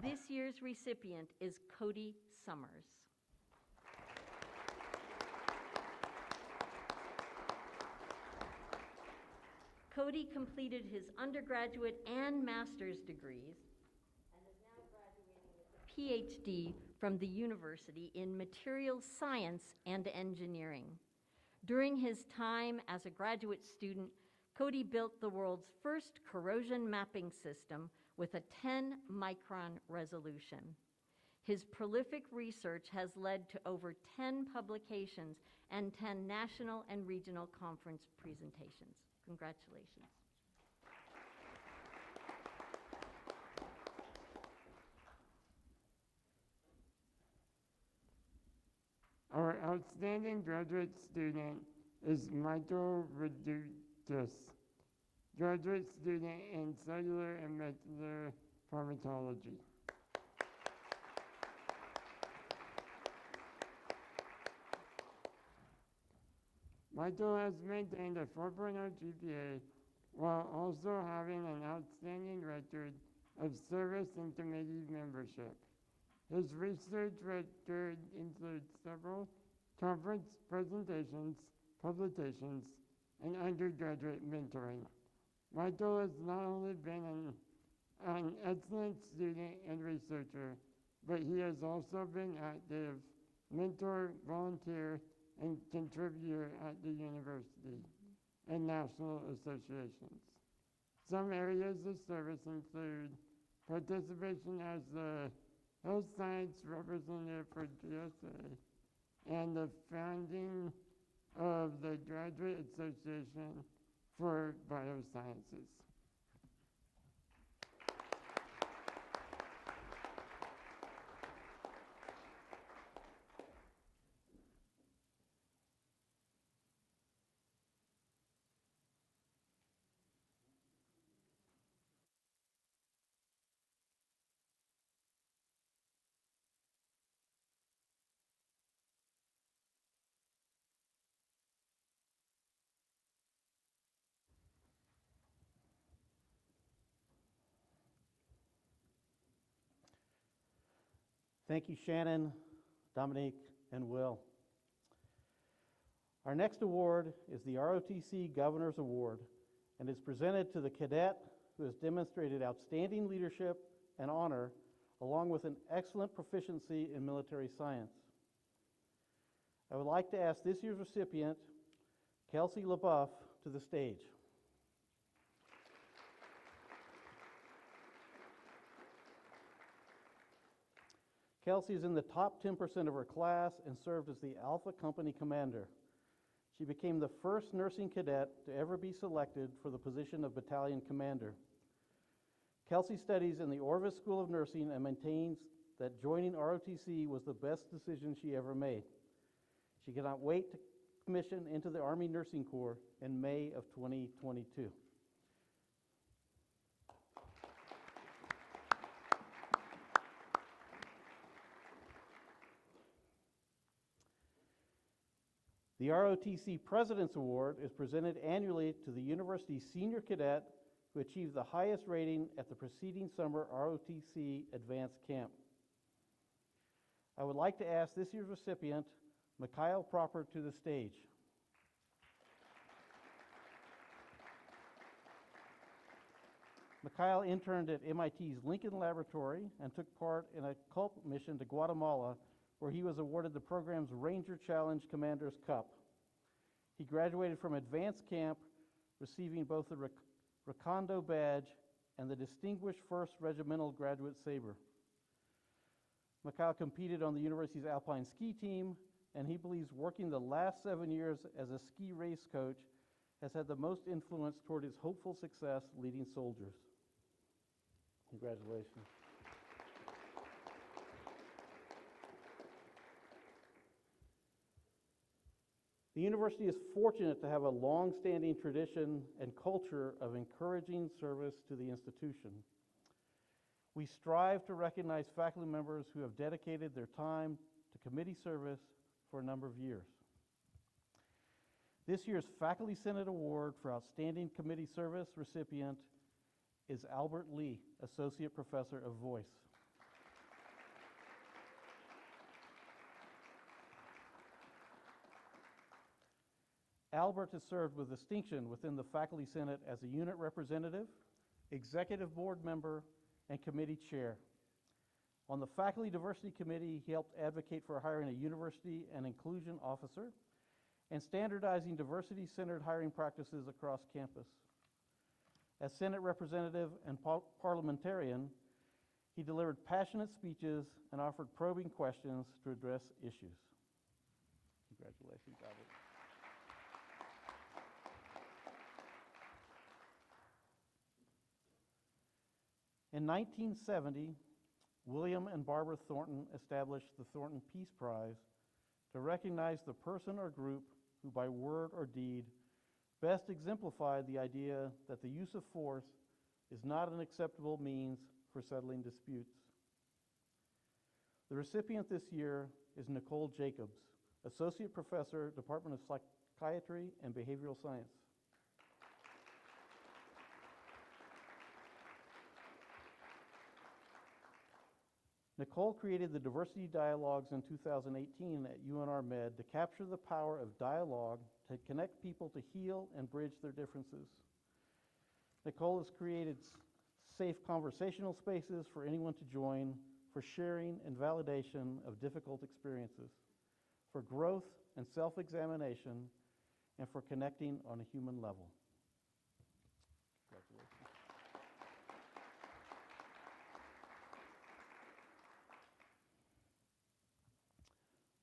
This year's recipient is Cody Summers. Cody completed his undergraduate and master's degrees and is now graduating with a PhD from the university in materials science and engineering. During his time as a graduate student, Cody built the world's first corrosion mapping system with a 10-micron resolution. His prolific research has led to over 10 publications and 10 national and regional conference presentations. Congratulations. Our outstanding graduate student is Michael Regents, graduate student in cellular and molecular pharmacology. Michael has maintained a 4.0 GPA while also having an outstanding record of service and committee membership. His research record includes several conference presentations, publications, and undergraduate mentoring. Michael has not only been an excellent student and researcher, but he has also been active mentor, volunteer, and contributor at the university and national associations. Some areas of service include participation as the health science representative for GSA and the founding of the Graduate Association for Biosciences. Thank you, Shannon, Dominique, and Will. Our next award is the ROTC Governor's Award and is presented to the cadet who has demonstrated outstanding leadership and honor, along with an excellent proficiency in military science. I would like to ask this year's recipient, Kelsey LaBeouf, to the stage. Kelsey is in the top 10% of her class and served as the Alpha Company Commander. She became the first nursing cadet to ever be selected for the position of Battalion Commander. Kelsey studies in the Orvis School of Nursing and maintains that joining ROTC was the best decision she ever made. She cannot wait to commission into the Army Nursing Corps in May of 2022. The ROTC President's Award is presented annually to the university's senior cadet who achieved the highest rating at the preceding summer ROTC Advanced Camp. I would like to ask this year's recipient, Mikhail Proper, to the stage. Mikhail interned at MIT's Lincoln Laboratory and took part in a cult mission to Guatemala, where he was awarded the program's Ranger Challenge Commander's Cup. He graduated from advanced camp, receiving both the Recondo Badge and the Distinguished First Regimental Graduate Sabre. Mikhail competed on the university's alpine ski team, and he believes working the last 7 years as a ski race coach has had the most influence toward his hopeful success leading soldiers. Congratulations. The university is fortunate to have a long-standing tradition and culture of encouraging service to the institution. We strive to recognize faculty members who have dedicated their time to committee service for a number of years. This year's Faculty Senate Award for Outstanding Committee Service recipient is Albert Lee, Associate Professor of Voice. Albert has served with distinction within the Faculty Senate as a unit representative, executive board member, and committee chair. On the Faculty Diversity Committee, he helped advocate for hiring a diversity and inclusion officer and standardizing diversity-centered hiring practices across campus. As Senate representative and parliamentarian, he delivered passionate speeches and offered probing questions to address issues. Congratulations, Albert. In 1970, William and Barbara Thornton established the Thornton Peace Prize to recognize the person or group who, by word or deed, best exemplified the idea that the use of force is not an acceptable means for settling disputes. The recipient this year is Nicole Jacobs, Associate Professor, Department of Psychiatry and Behavioral Science. Nicole created the Diversity Dialogues in 2018 at UNR Med to capture the power of dialogue to connect people to heal and bridge their differences. Nicole has created safe conversational spaces for anyone to join, for sharing and validation of difficult experiences, for growth and self-examination, and for connecting on a human level. Congratulations.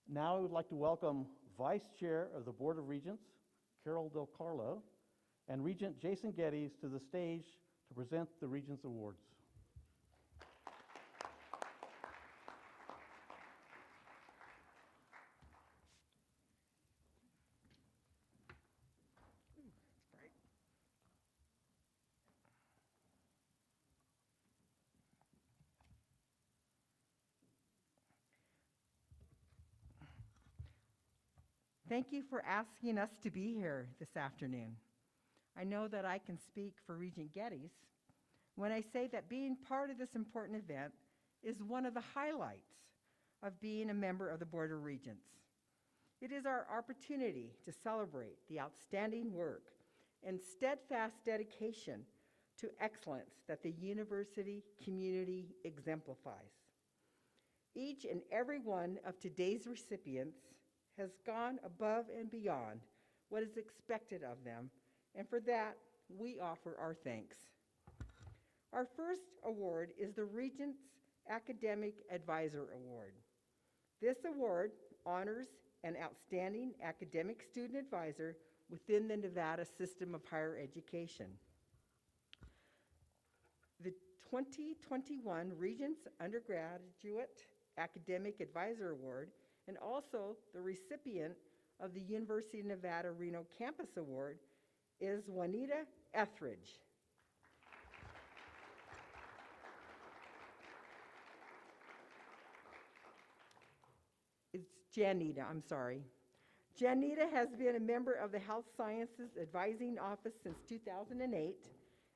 Now I would like to welcome Vice Chair of the Board of Regents, Carol Del Carlo, and Regent Jason Geddes to the stage to present the Regents Awards. Thank you for asking us to be here this afternoon. I know that I can speak for Regent Geddes when I say that being part of this important event is one of the highlights of being a member of the Board of Regents. It is our opportunity to celebrate the outstanding work and steadfast dedication to excellence that the university community exemplifies. Each and every one of today's recipients has gone above and beyond what is expected of them, and for that, we offer our thanks. Our first award is the Regents Academic Advisor Award. This award honors an outstanding academic student advisor within the Nevada system of higher education. The 2021 Regents Undergraduate Academic Advisor Award, and also the recipient of the University of Nevada, Reno Campus Award, is Juanita Etheridge. It's Janita, I'm sorry. Janita has been a member of the Health Sciences Advising Office since 2008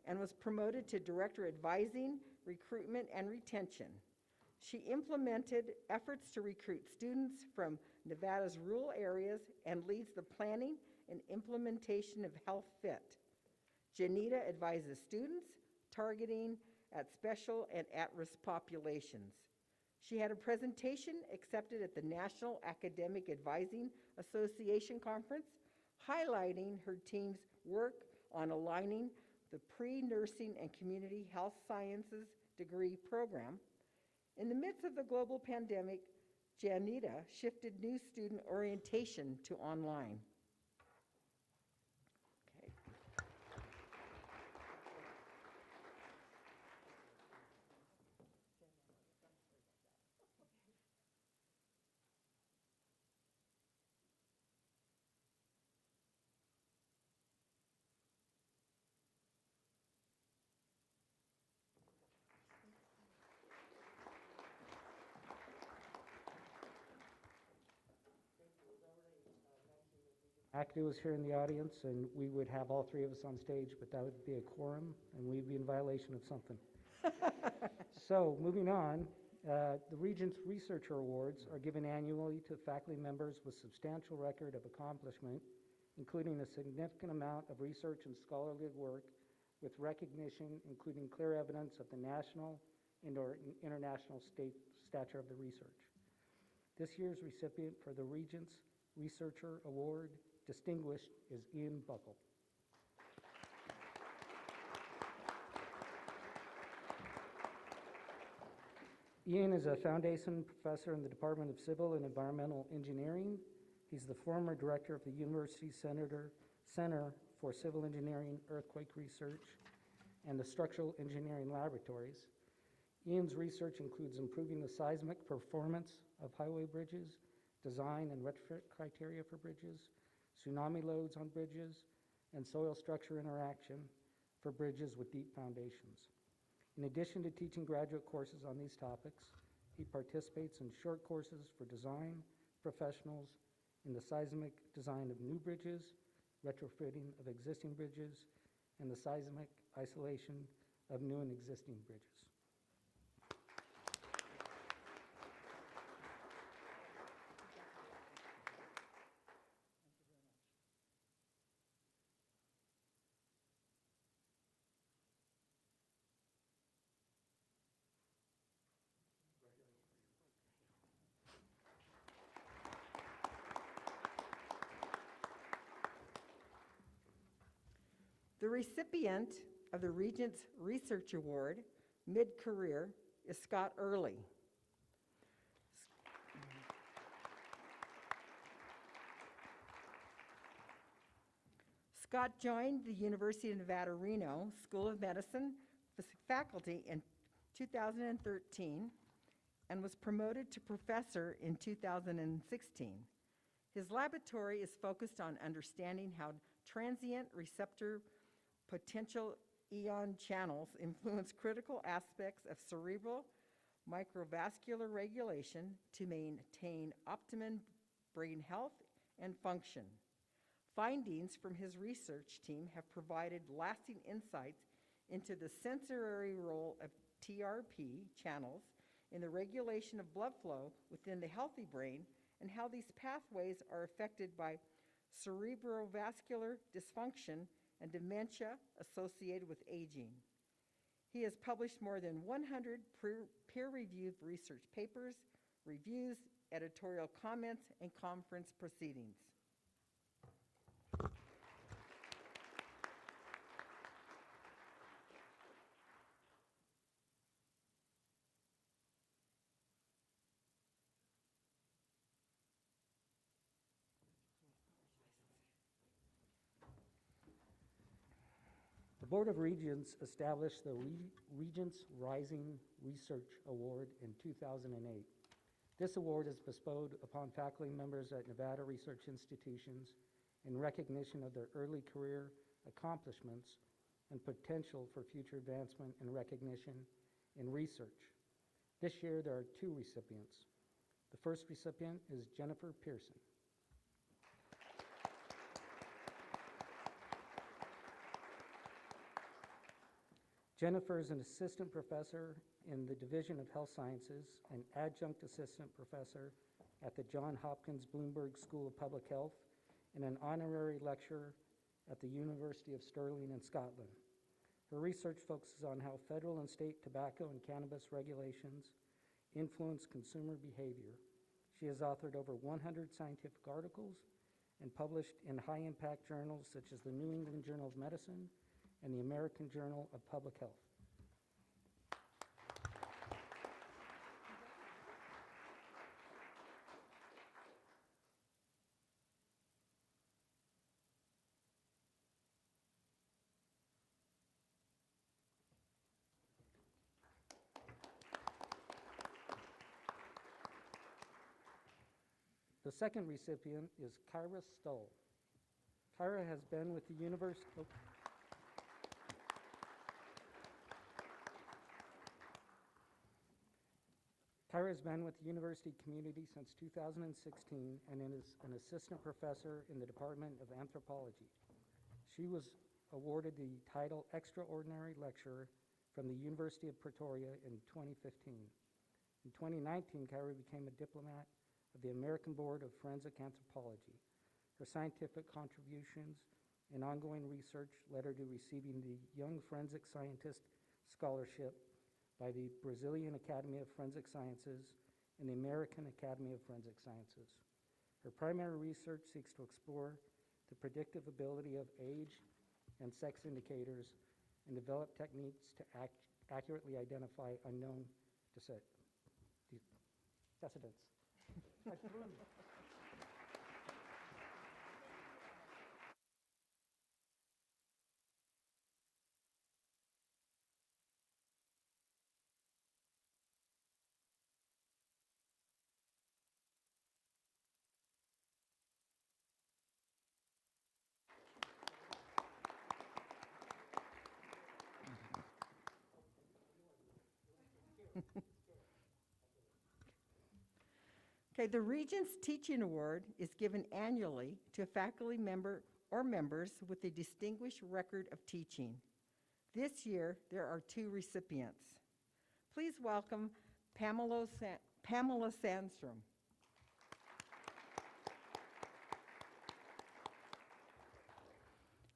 and was promoted to Director Advising, Recruitment, and Retention. She implemented efforts to recruit students from Nevada's rural areas and leads the planning and implementation of Health Fit. Janita advises students targeting at special and at-risk populations. She had a presentation accepted at the National Academic Advising Association Conference, highlighting her team's work on aligning the pre-nursing and community health sciences degree program. In the midst of the global pandemic, Janita shifted new student orientation to online. Okay. Actu is here in the audience, and we would have all three of us on stage, but that would be a quorum, and we'd be in violation of something. So, moving on, the Regents Researcher Awards are given annually to faculty members with substantial record of accomplishment, including a significant amount of research and scholarly work, with recognition including clear evidence of the national and/or international stature of the research. This year's recipient for the Regents Researcher Award, distinguished, is Ian Buckle. Ian is a foundation professor in the Department of Civil and Environmental Engineering. He's the former director of the University Center for Civil Engineering, Earthquake Research, and the Structural Engineering Laboratories. Ian's research includes improving the seismic performance of highway bridges, design and retrofit criteria for bridges, tsunami loads on bridges, and soil structure interaction for bridges with deep foundations. In addition to teaching graduate courses on these topics, he participates in short courses for design professionals in the seismic design of new bridges, retrofitting of existing bridges, and the seismic isolation of new and existing bridges. The recipient of the Regents Research Award, mid-career, is Scott Early. Scott joined the University of Nevada, Reno School of Medicine faculty in 2013 and was promoted to professor in 2016. His laboratory is focused on understanding how transient receptor potential ion channels influence critical aspects of cerebral microvascular regulation to maintain optimum brain health and function. Findings from his research team have provided lasting insights into the sensory role of TRP channels in the regulation of blood flow within the healthy brain and how these pathways are affected by cerebrovascular dysfunction and dementia associated with aging. He has published more than 100 peer-reviewed research papers, reviews, editorial comments, and conference proceedings. The Board of Regents established the Regents Rising Research Award in 2008. This award is bestowed upon faculty members at Nevada research institutions in recognition of their early career accomplishments and potential for future advancement and recognition in research. This year, there are 2 recipients. The first recipient is Jennifer Pearson. Jennifer is an assistant professor in the Division of Health Sciences, an adjunct assistant professor at the Johns Hopkins Bloomberg School of Public Health, and an honorary lecturer at the University of Stirling in Scotland. Her research focuses on how federal and state tobacco and cannabis regulations influence consumer behavior. She has authored over 100 scientific articles and published in high-impact journals such as the New England Journal of Medicine and the American Journal of Public Health. The second recipient is Kyra Stoll. Kyra has been with the University. Kyra has been with the university community since 2016 and is an assistant professor in the Department of Anthropology. She was awarded the title Extraordinary Lecturer from the University of Pretoria in 2015. In 2019, Kyra became a diplomat of the American Board of Forensic Anthropology. Her scientific contributions and ongoing research led her to receiving the Young Forensic Scientist Scholarship by the Brazilian Academy of Forensic Sciences and the American Academy of Forensic Sciences. Her primary research seeks to explore the predictive ability of age and sex indicators and develop techniques to accurately identify unknown decedents. Okay, the Regents Teaching Award is given annually to a faculty member or members with a distinguished record of teaching. This year, there are 2 recipients. Please welcome Pamela Sandstrom.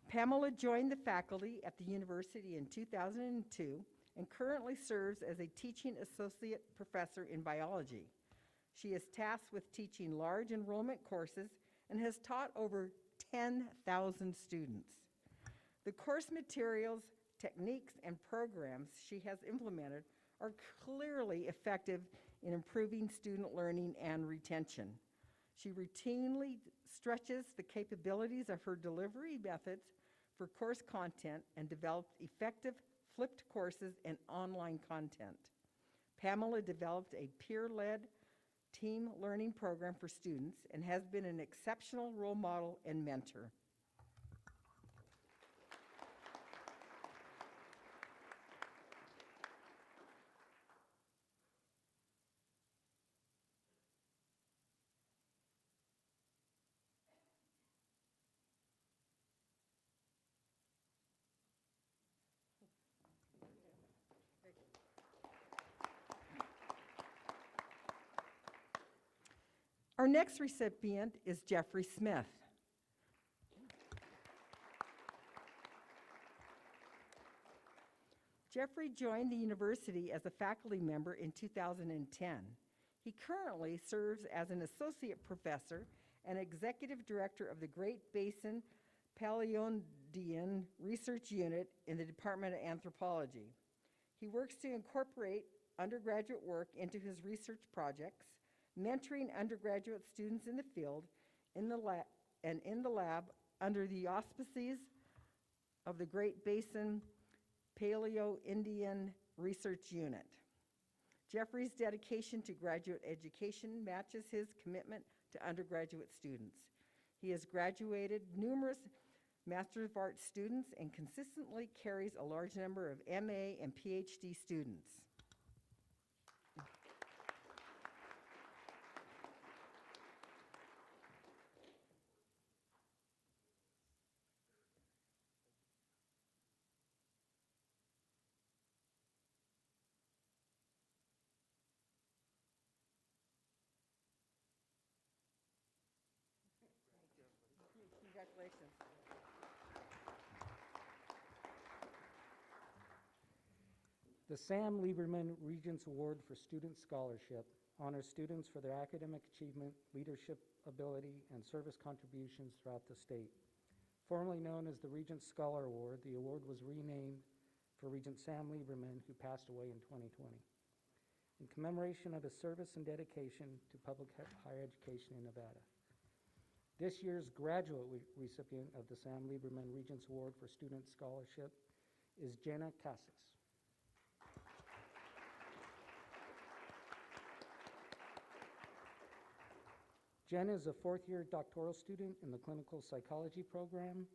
Pamela joined the faculty at the university in 2002 and currently serves as a teaching associate professor in biology. She is tasked with teaching large enrollment courses and has taught over 10,000 students. The course materials, techniques, and programs she has implemented are clearly effective in improving student learning and retention. She routinely stretches the capabilities of her delivery methods for course content and developed effective flipped courses and online content. Pamela developed a peer-led team learning program for students and has been an exceptional role model and mentor. Our next recipient is Jeffrey Smith. Jeffrey joined the university as a faculty member in 2010. He currently serves as an associate professor and executive director of the Great Basin Paleontologian Research Unit in the Department of Anthropology. He works to incorporate undergraduate work into his research projects, mentoring undergraduate students in the field in the lab under the auspices of the Great Basin Paleo-Indian Research Unit. Jeffrey's dedication to graduate education matches his commitment to undergraduate students. He has graduated numerous Master of Arts students and consistently carries a large number of MA and PhD students. Congratulations. The Sam Lieberman Regents Award for Student Scholarship honors students for their academic achievement, leadership ability, and service contributions throughout the state. Formerly known as the Regents Scholar Award, the award was renamed for Regent Sam Lieberman, who passed away in 2020, in commemoration of his service and dedication to public higher education in Nevada. This year's graduate recipient of the Sam Lieberman Regents Award for Student Scholarship is Jenna Casas. Jenna is a fourth-year doctoral student in the clinical psychology program.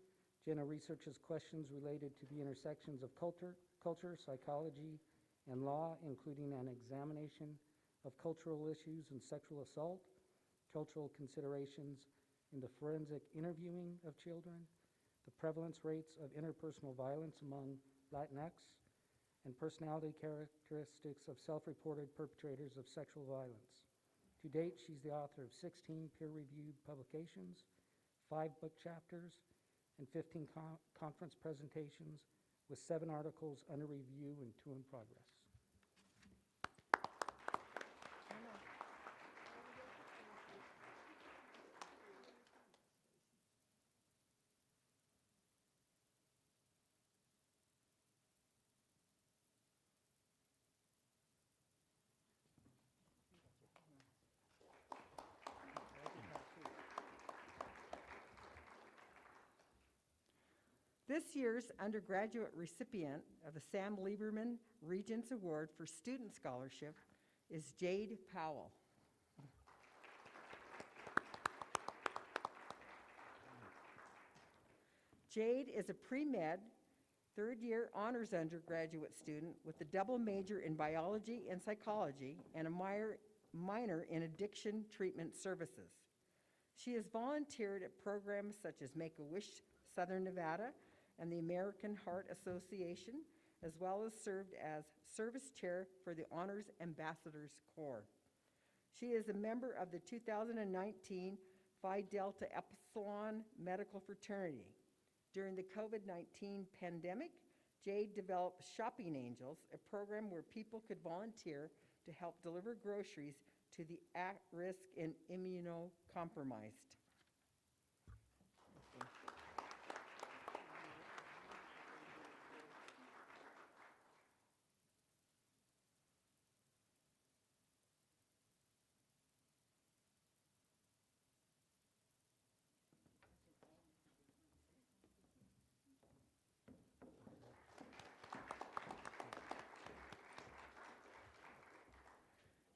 Jenna researches questions related to the intersections of culture, psychology, and law, including an examination of cultural issues in sexual assault, cultural considerations in the forensic interviewing of children, the prevalence rates of interpersonal violence among Latinx, and personality characteristics of self-reported perpetrators of sexual violence. To date, she's the author of 16 peer-reviewed publications, 5 book chapters, and 15 conference presentations, with 7 articles under review and 2 in progress. This year's undergraduate recipient of the Sam Lieberman Regents Award for Student Scholarship is Jade Powell. Jade is a pre-med, third-year honors undergraduate student with a double major in biology and psychology and a minor in addiction treatment services. She has volunteered at programs such as Make-A-Wish Southern Nevada and the American Heart Association, as well as served as service chair for the Honors Ambassadors Corps. She is a member of the 2019 Phi Delta Epsilon Medical Fraternity. During the COVID-19 pandemic, Jade developed Shopping Angels, a program where people could volunteer to help deliver groceries to the at-risk and immunocompromised.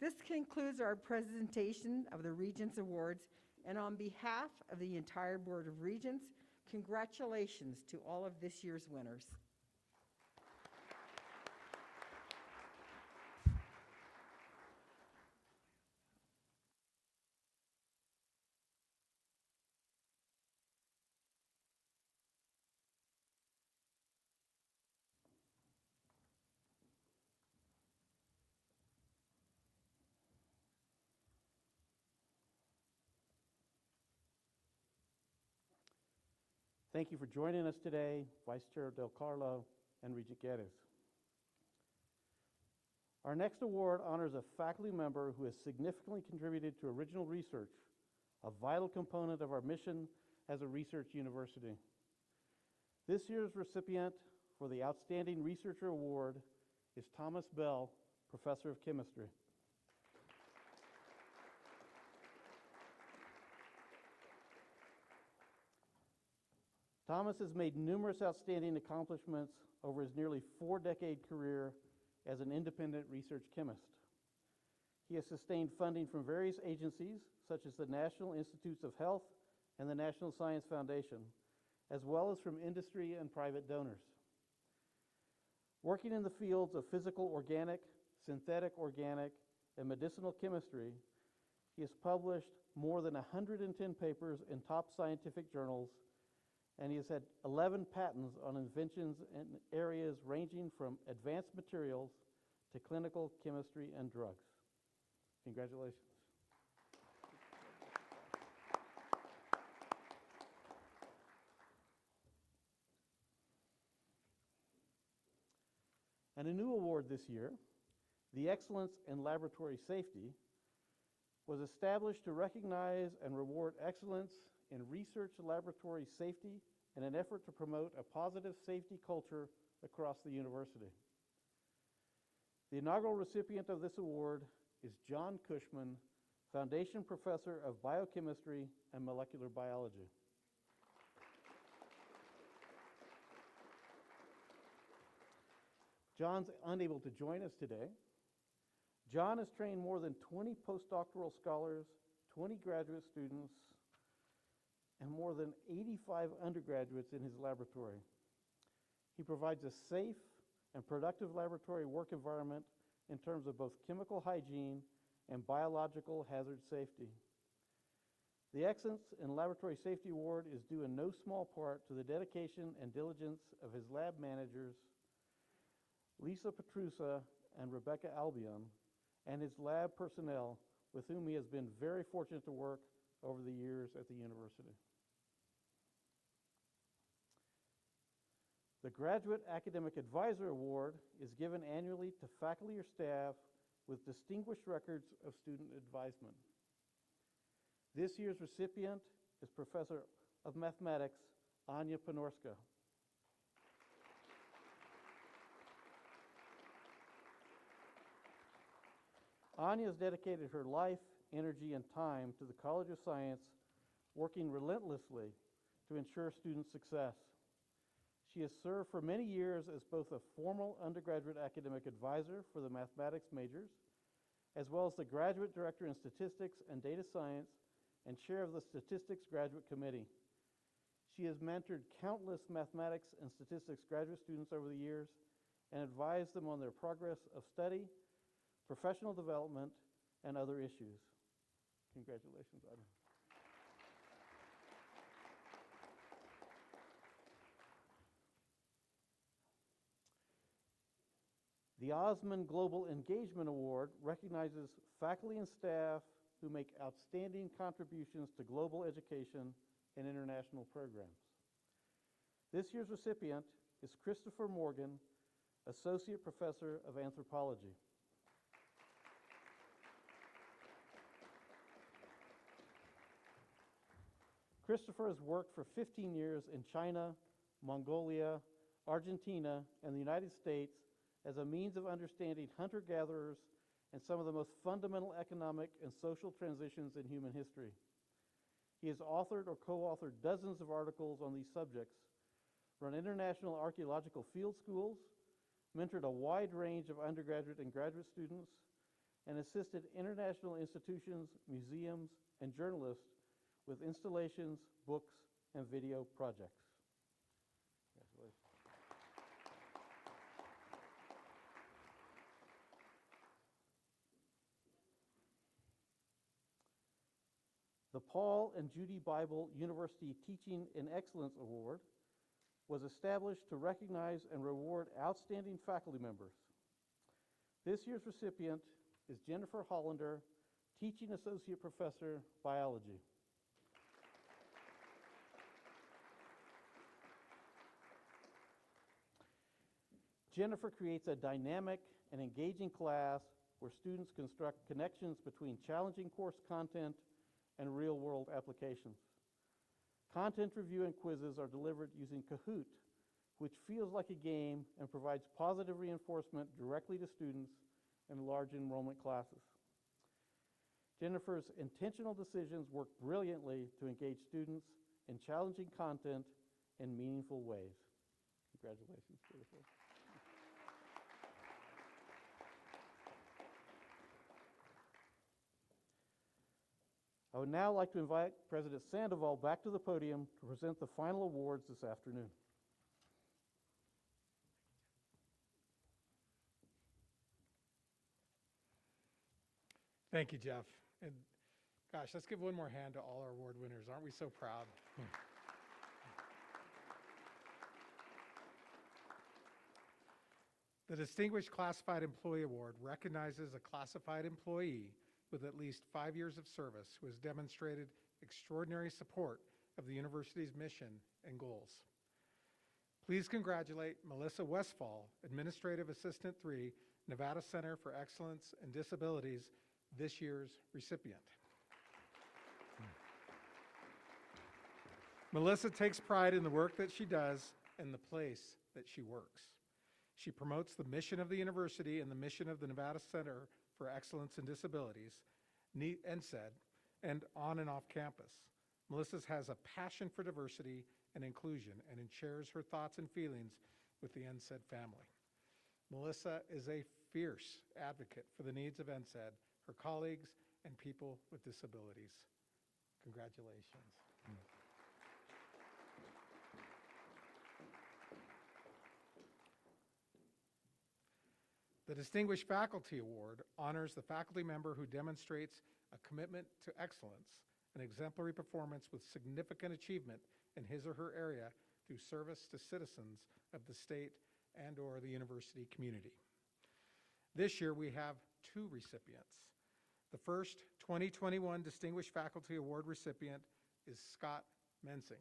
This concludes our presentation of the Regents Awards, and on behalf of the entire Board of Regents, congratulations to all of this year's winners. Thank you for joining us today, Vice Chair Del Carlo and Regent Geddes. Our next award honors a faculty member who has significantly contributed to original research, a vital component of our mission as a research university. This year's recipient for the Outstanding Researcher Award is Thomas Bell, Professor of Chemistry. Thomas has made numerous outstanding accomplishments over his nearly 4-decade career as an independent research chemist. He has sustained funding from various agencies, such as the National Institutes of Health and the National Science Foundation, as well as from industry and private donors. Working in the fields of physical organic, synthetic organic, and medicinal chemistry, he has published more than 110 papers in top scientific journals, and he has had 11 patents on inventions in areas ranging from advanced materials to clinical chemistry and drugs. Congratulations. And a new award this year, the Excellence in Laboratory Safety, was established to recognize and reward excellence in research laboratory safety in an effort to promote a positive safety culture across the university. The inaugural recipient of this award is John Cushman, Foundation Professor of Biochemistry and Molecular Biology. John's unable to join us today. John has trained more than 20 postdoctoral scholars, 20 graduate students, and more than 85 undergraduates in his laboratory. He provides a safe and productive laboratory work environment in terms of both chemical hygiene and biological hazard safety. The Excellence in Laboratory Safety Award is due in no small part to the dedication and diligence of his lab managers, Lisa Petrusa and Rebecca Albion, and his lab personnel with whom he has been very fortunate to work over the years at the university. The Graduate Academic Advisor Award is given annually to faculty or staff with distinguished records of student advisement. This year's recipient is Professor of Mathematics, Anya Ponorska. Anya has dedicated her life, energy, and time to the College of Science, working relentlessly to ensure student success. She has served for many years as both a formal undergraduate academic advisor for the mathematics majors, as well as the graduate director in statistics and data science and chair of the Statistics Graduate Committee. She has mentored countless mathematics and statistics graduate students over the years and advised them on their progress of study, professional development, and other issues. Congratulations, Audrey. The Osmond Global Engagement Award recognizes faculty and staff who make outstanding contributions to global education and international programs. This year's recipient is Christopher Morgan, Associate Professor of Anthropology. Christopher has worked for 15 years in China, Mongolia, Argentina, and the United States as a means of understanding hunter-gatherers and some of the most fundamental economic and social transitions in human history. He has authored or co-authored dozens of articles on these subjects, run international archaeological field schools, mentored a wide range of undergraduate and graduate students, and assisted international institutions, museums, and journalists with installations, books, and video projects. Congratulations. The Paul and Judy Bible University Teaching in Excellence Award was established to recognize and reward outstanding faculty members. This year's recipient is Jennifer Hollander, Teaching Associate Professor, Biology. Jennifer creates a dynamic and engaging class where students construct connections between challenging course content and real-world applications. Content review and quizzes are delivered using Kahoot, which feels like a game and provides positive reinforcement directly to students in large enrollment classes. Jennifer's intentional decisions work brilliantly to engage students in challenging content in meaningful ways. Congratulations, Jennifer. I would now like to invite President Sandoval back to the podium to present the final awards this afternoon. Thank you, Jeff. And gosh, let's give one more hand to all our award winners. Aren't we so proud? The Distinguished Classified Employee Award recognizes a classified employee with at least 5 years of service who has demonstrated extraordinary support of the university's mission and goals. Please congratulate Melissa Westfall, Administrative Assistant 3, Nevada Center for Excellence in Disabilities, this year's recipient. Melissa takes pride in the work that she does and the place that she works. She promotes the mission of the university and the mission of the Nevada Center for Excellence in Disabilities, NCED, and on and off campus. Melissa has a passion for diversity and inclusion and shares her thoughts and feelings with the NCED family. Melissa is a fierce advocate for the needs of NCED, her colleagues, and people with disabilities. Congratulations. The Distinguished Faculty Award honors the faculty member who demonstrates a commitment to excellence and exemplary performance with significant achievement in his or her area through service to citizens of the state and/or the university community. This year we have 2 recipients. The first 2021 Distinguished Faculty Award recipient is Scott Mensing.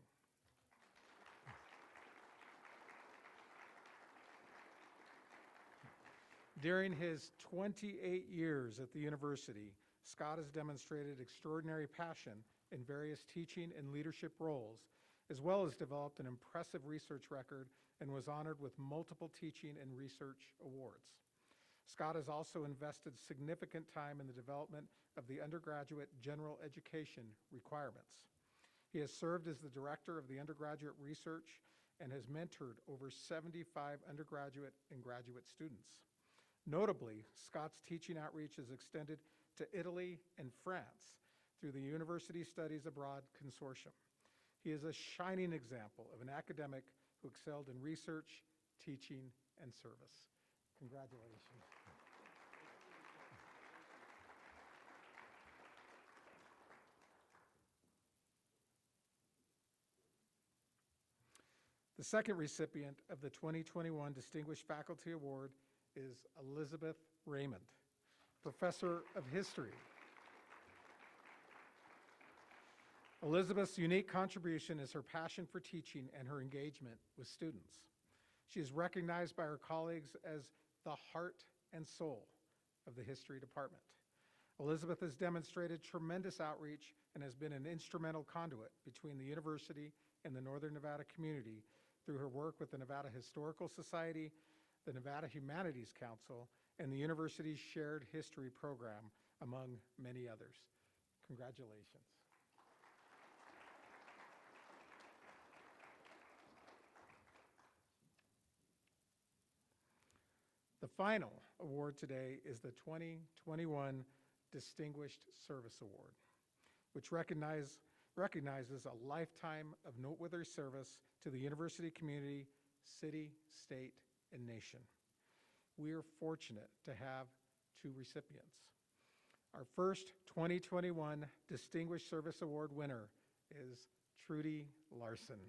During his 28 years at the university, Scott has demonstrated extraordinary passion in various teaching and leadership roles, as well as developed an impressive research record and was honored with multiple teaching and research awards. Scott has also invested significant time in the development of the undergraduate general education requirements. He has served as the director of the undergraduate research and has mentored over 75 undergraduate and graduate students. Notably, Scott's teaching outreach is extended to Italy and France through the University Studies Abroad Consortium. He is a shining example of an academic who excelled in research, teaching, and service. Congratulations. The second recipient of the 2021 Distinguished Faculty Award is Elizabeth Raymond, Professor of History. Elizabeth's unique contribution is her passion for teaching and her engagement with students. She is recognized by her colleagues as the heart and soul of the history department. Elizabeth has demonstrated tremendous outreach and has been an instrumental conduit between the university and the Northern Nevada community through her work with the Nevada Historical Society, the Nevada Humanities Council, and the university's Shared History program, among many others. Congratulations. The final award today is the 2021 Distinguished Service Award, which recognizes a lifetime of noteworthy service to the university community, city, state, and nation. We are fortunate to have two recipients. Our first 2021 Distinguished Service Award winner is Trudy Larson.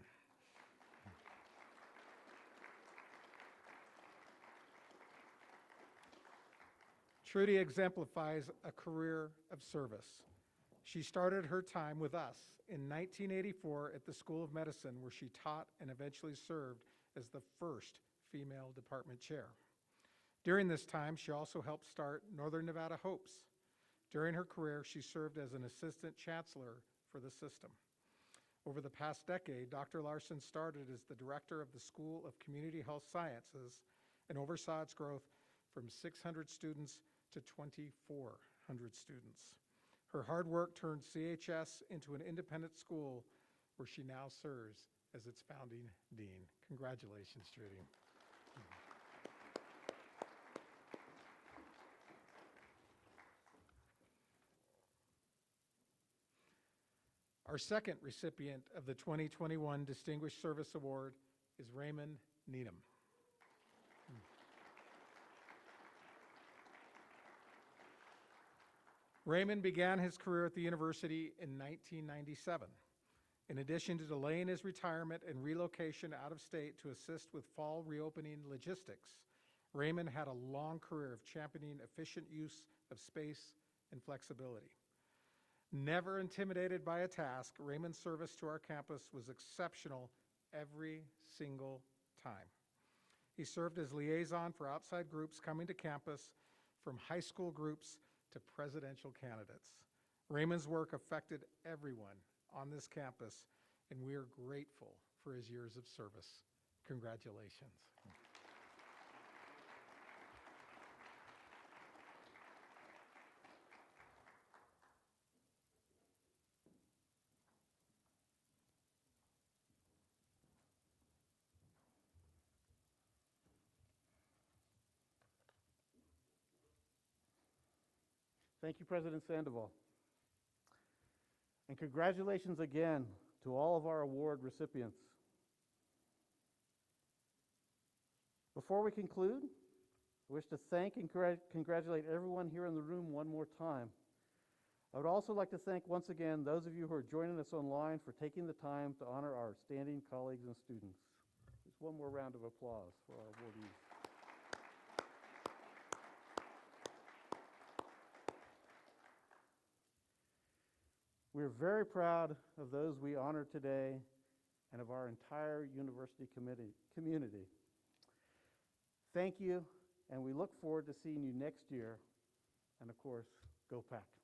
Trudy exemplifies a career of service. She started her time with us in 1984 at the School of Medicine, where she taught and eventually served as the first female department chair. During this time, she also helped start Northern Nevada Hopes. During her career, she served as an assistant chancellor for the system. Over the past decade, Dr. Larson started as the director of the School of Community Health Sciences and oversaw its growth from 600 students to 2,400 students. Her hard work turned CHS into an independent school where she now serves as its founding dean. Congratulations, Trudy. Our second recipient of the 2021 Distinguished Service Award is Raymond Needham. Raymond began his career at the university in 1997. In addition to delaying his retirement and relocation out of state to assist with fall reopening logistics, Raymond had a long career of championing efficient use of space and flexibility. Never intimidated by a task, Raymond's service to our campus was exceptional every single time. He served as liaison for outside groups coming to campus, from high school groups to presidential candidates. Raymond's work affected everyone on this campus, and we are grateful for his years of service. Congratulations. Thank you, President Sandoval. And congratulations again to all of our award recipients. Before we conclude, I wish to thank and congratulate everyone here in the room one more time. I would also like to thank once again those of you who are joining us online for taking the time to honor our outstanding colleagues and students. Just one more round of applause for our awardees. We're very proud of those we honor today and of our entire university community. Thank you, and we look forward to seeing you next year. And of course, go Pack.